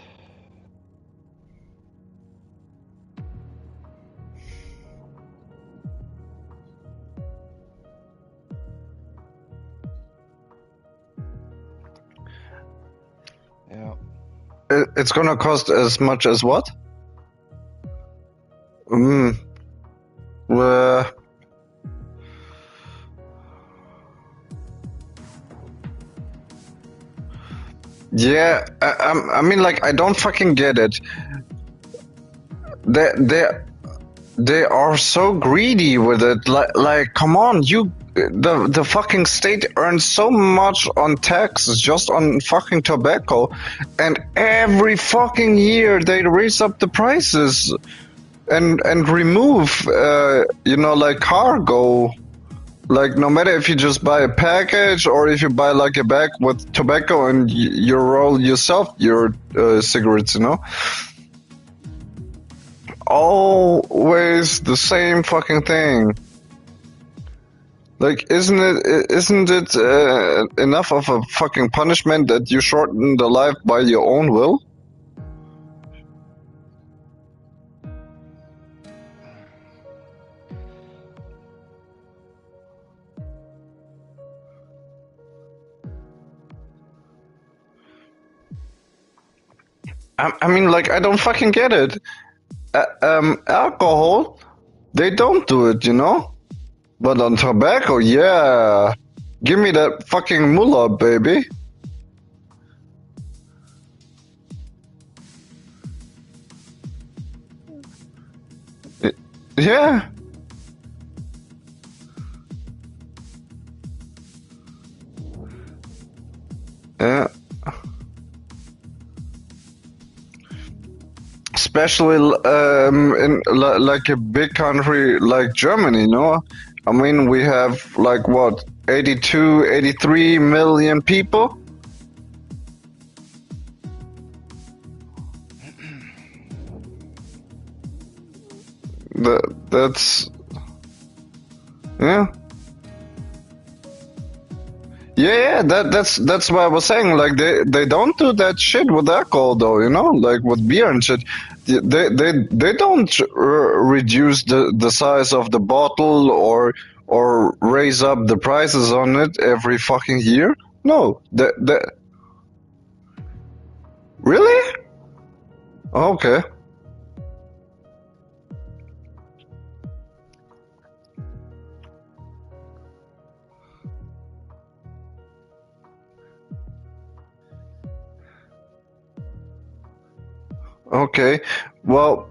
Yeah. It's gonna cost as much as what? Uh, yeah, I mean, like, I don't fucking get it. They are so greedy with it. Like, come on, the fucking state earns so much on taxes just on fucking tobacco, and every fucking year they raise up the prices and remove, like cargo. Like, no matter if you just buy a package or if you buy like a bag with tobacco and you roll yourself your cigarettes, always the same fucking thing. Like, isn't it enough of a fucking punishment that you shorten the life by your own will? I mean, like, I don't fucking get it. Alcohol, they don't do it, you know? But on tobacco, yeah. Give me that fucking mullah, baby. Yeah. Yeah. Especially in like a big country like Germany, you know? I mean, we have like what, 82, 83 million people? That's yeah. Yeah, that's why I was saying, like, they don't do that shit with alcohol though, you know, like with beer and shit. They don't reduce the size of the bottle or raise up the prices on it every fucking year. No, really? Okay. Okay. Well,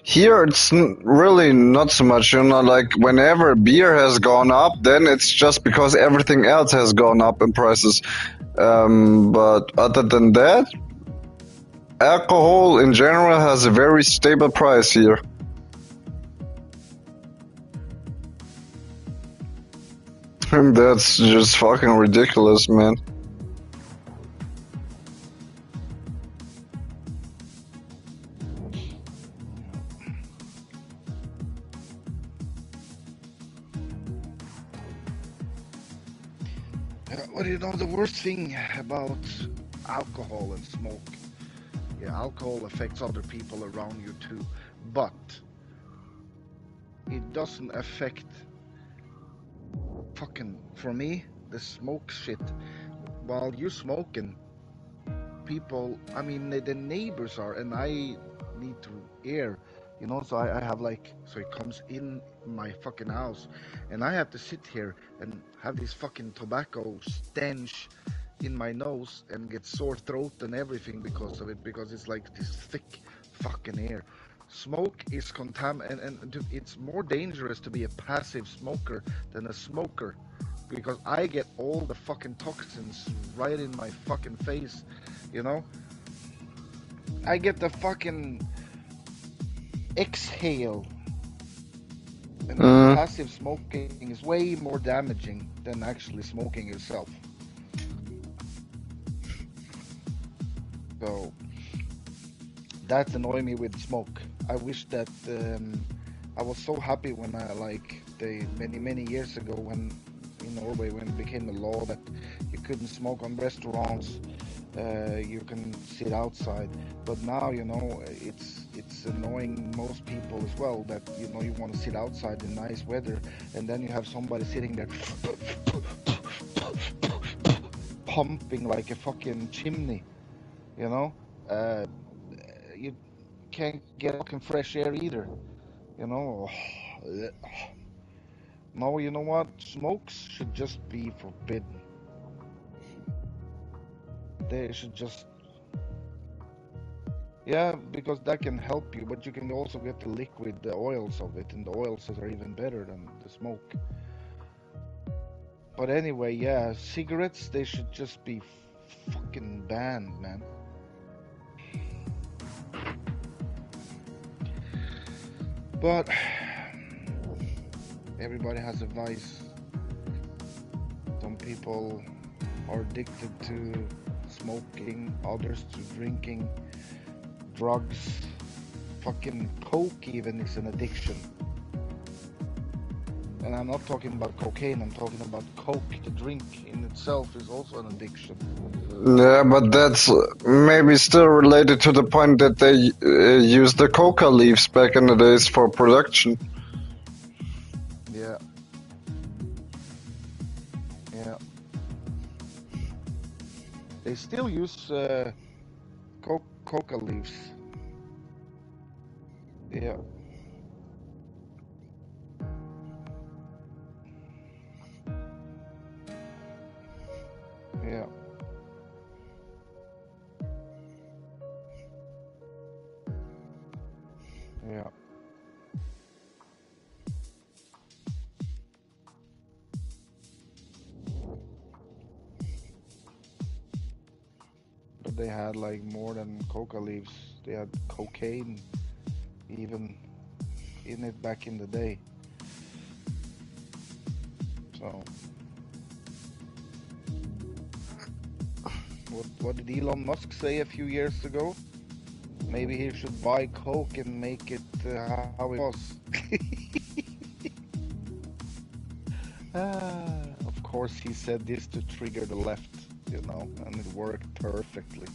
here it's really not so much, you know, like whenever beer has gone up, then it's just because everything else has gone up in prices. But other than that, alcohol in general has a very stable price here. And that's just fucking ridiculous, man. Well, you know, the worst thing about alcohol and smoke, yeah, alcohol affects other people around you too, but it doesn't affect fucking, for me, the smoke shit. While you're smoking, people, I mean, the neighbors are, and I need to air, you know, so I have like, so it comes in my fucking house, and I have to sit here and have this fucking tobacco stench in my nose and get sore throat and everything because of it, because it's like this thick fucking air. Smoke is and it's more dangerous to be a passive smoker than a smoker, because I get all the fucking toxins right in my fucking face, you know? I get the fucking exhale. And passive smoking is way more damaging than actually smoking yourself. So that annoys me with smoke. I wish that I was so happy when I like the many years ago when in Norway when it became a law that you couldn't smoke on restaurants. You can sit outside, but now you know it's annoying most people as well that you know you want to sit outside in nice weather, and then you have somebody sitting there pumping like a fucking chimney, you know. You can't get fucking fresh air either, you know. No, you know what? Smokes should just be forbidden. They should just, yeah, because that can help you, but you can also get the liquid, the oils of it, and the oils are even better than the smoke. But anyway, yeah, cigarettes, they should just be fucking banned, man. But everybody has a vice. Some people are addicted to smoking, others to drinking, drugs. Fucking coke even is an addiction. And I'm not talking about cocaine, I'm talking about coke. The drink in itself is also an addiction. Yeah, but that's maybe still related to the point that they used the coca leaves back in the days for production. Yeah. Yeah. They still use coca leaves. Yeah. Yeah. Yeah. But they had like more than coca leaves. They had cocaine even in it back in the day. So what did Elon Musk say a few years ago? Maybe he should buy coke and make it how it was. Of course, he said this to trigger the left, you know, and it worked perfectly.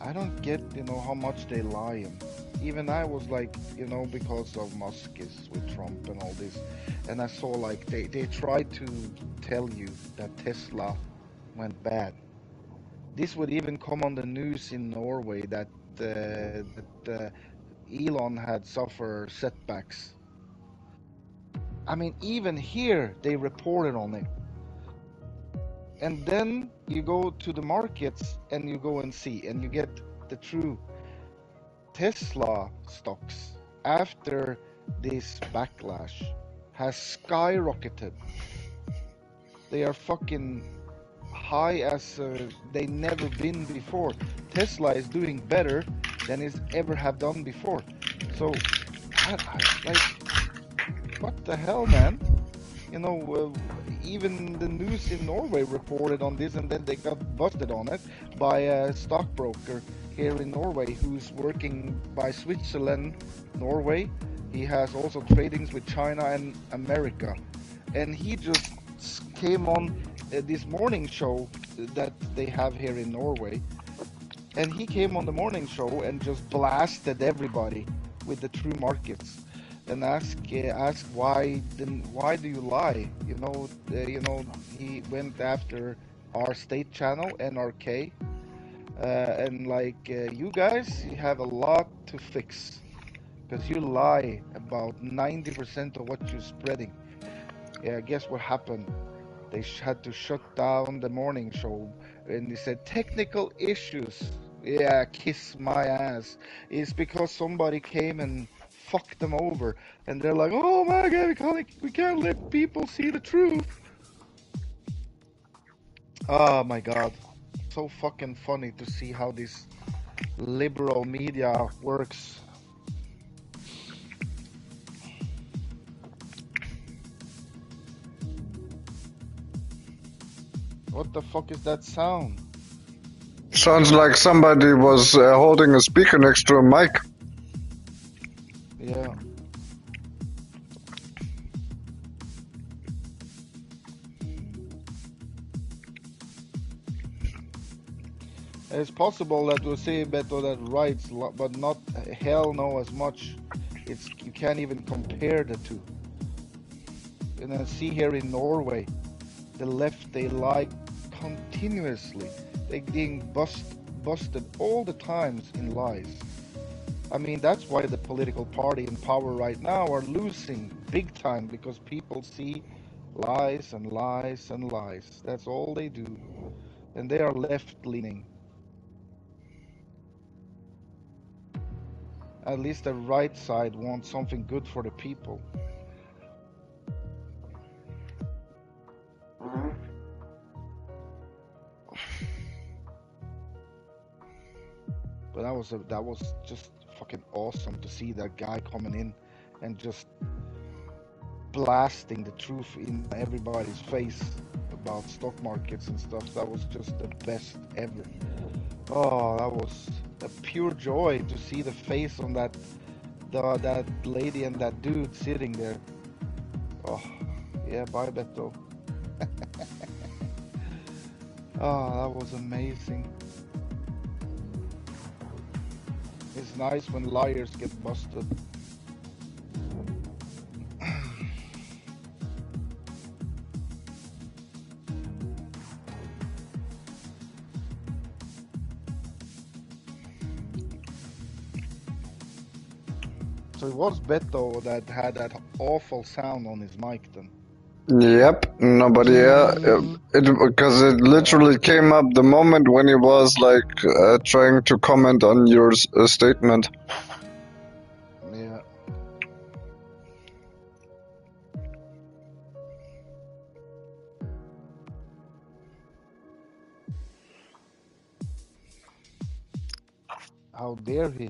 I don't get, you know, how much they lie. And even I was like, you know, because of Musk is with Trump and all this, and I saw like they tried to tell you that Tesla went bad. This would even come on the news in Norway that Elon had suffered setbacks. I mean, even here they reported on it. And then you go to the markets and you go and see, and you get the true Tesla stocks after this backlash has skyrocketed. They are fucking high as they never been before. Tesla is doing better than it's ever have done before. So, like, what the hell, man? You know, even the news in Norway reported on this, and then they got busted on it by a stockbroker here in Norway who's working by Switzerland, Norway. He has also tradings with China and America. And he just came on this morning show that they have here in Norway. And he came on the morning show and just blasted everybody with the true markets and ask why do you lie? You know, he went after our state channel NRK, and like you guys, you have a lot to fix because you lie about 90% of what you're spreading. Yeah, guess what happened? They had to shut down the morning show, and they said technical issues. Yeah, kiss my ass. It's because somebody came and fucked them over, and they're like, "Oh my God, we can't let people see the truth." Oh my God, so fucking funny to see how this liberal media works. What the fuck is that sound? Sounds like somebody was holding a speaker next to a mic. Yeah. It's possible that we'll see Beto that writes, but not hell no as much. You can't even compare the two. And then see here in Norway, the left, they lie continuously. They're being busted all the times in lies. I mean, that's why the political party in power right now are losing big time, because people see lies and lies and lies. That's all they do. And they are left-leaning. At least the right side wants something good for the people. But that was just fucking awesome to see that guy coming in and just blasting the truth in everybody's face about stock markets and stuff. That was just the best ever. Oh, that was a pure joy to see the face on that lady and that dude sitting there. Oh, yeah, bye Beto. Oh, that was amazing. It's nice when liars get busted. So it was Beto that had that awful sound on his mic then. Yep, nobody. Because it literally came up the moment when he was like trying to comment on your statement. Yeah. How dare he?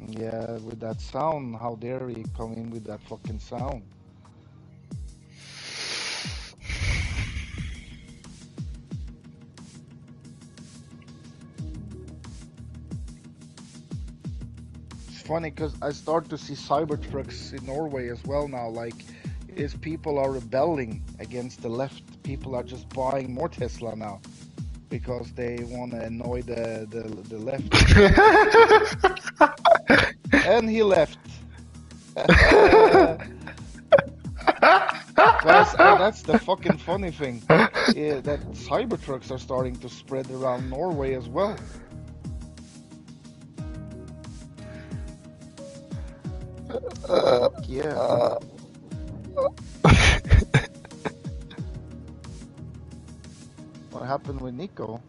Yeah, with that sound, how dare he come in with that fucking sound? It's funny because I start to see Cybertrucks in Norway as well now. Like, is people are rebelling against the left. People are just buying more Tesla now because they want to annoy the left. And he left. Guys, that's the fucking funny thing. That Cybertrucks are starting to spread around Norway as well. Fuck yeah. What happened with Nico?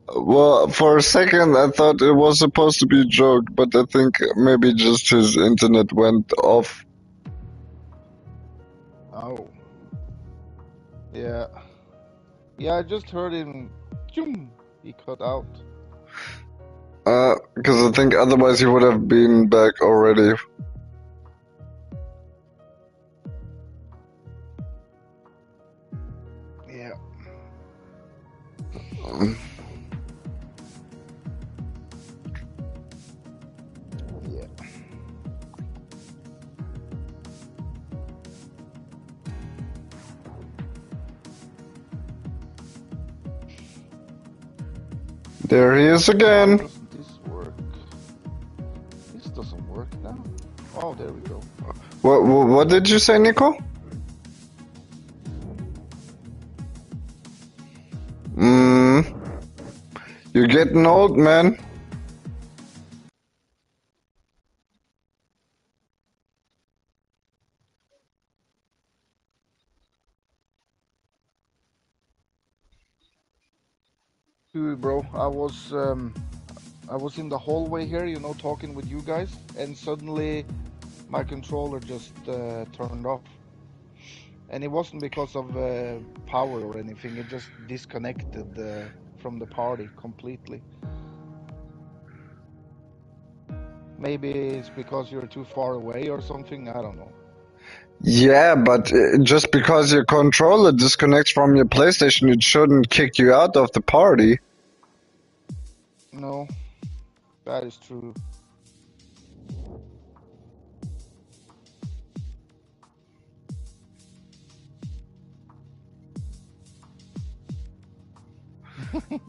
Well, for a second I thought it was supposed to be a joke, but I think maybe just his internet went off. Oh. Yeah. Yeah, I just heard him. He cut out. Because I think otherwise he would have been back already. Yeah. Yeah. There he is Why again. doesn't this work? This doesn't work now. Oh, there we go. What did you say, Nico? You're getting old, man. Dude, bro, I was in the hallway here, you know, talking with you guys, and suddenly my controller just turned off. And it wasn't because of power or anything, it just disconnected from the party completely. Maybe it's because you're too far away or something, I don't know. Yeah, but just because your controller disconnects from your PlayStation, it shouldn't kick you out of the party. No, that is true.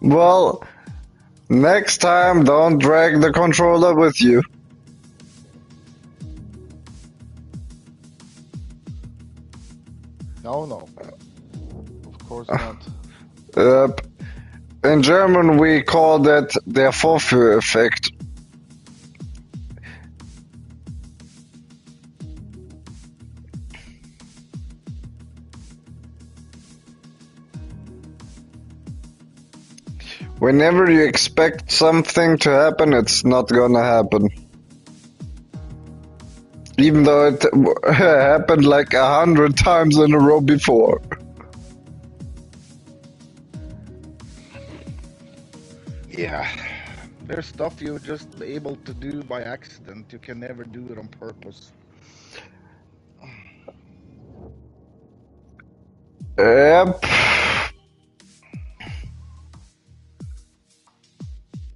Well, next time don't drag the controller with you. No. Of course not. In German we call that der Vorführeffekt. Whenever you expect something to happen, it's not gonna happen. Even though it happened like 100 times in a row before. Yeah, there's stuff you're just able to do by accident. You can never do it on purpose. Yep.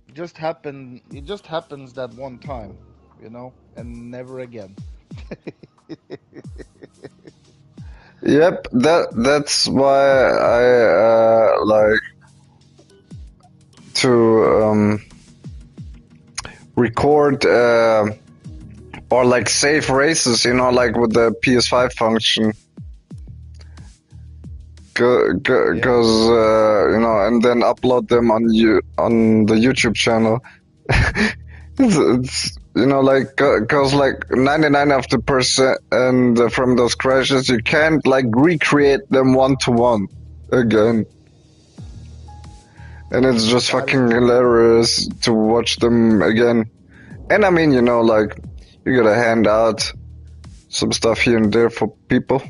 It just happens that one time, you know, and never again. Yep, that's why I like to record or like save races, you know, like with the PS5 function. Because you know, and then upload them on the YouTube channel. It's you know, like cause like 99 of the percent and from those crashes you can't like recreate them one to one again, and it's just fucking hilarious to watch them again. And I mean, you know, like you gotta hand out some stuff here and there for people.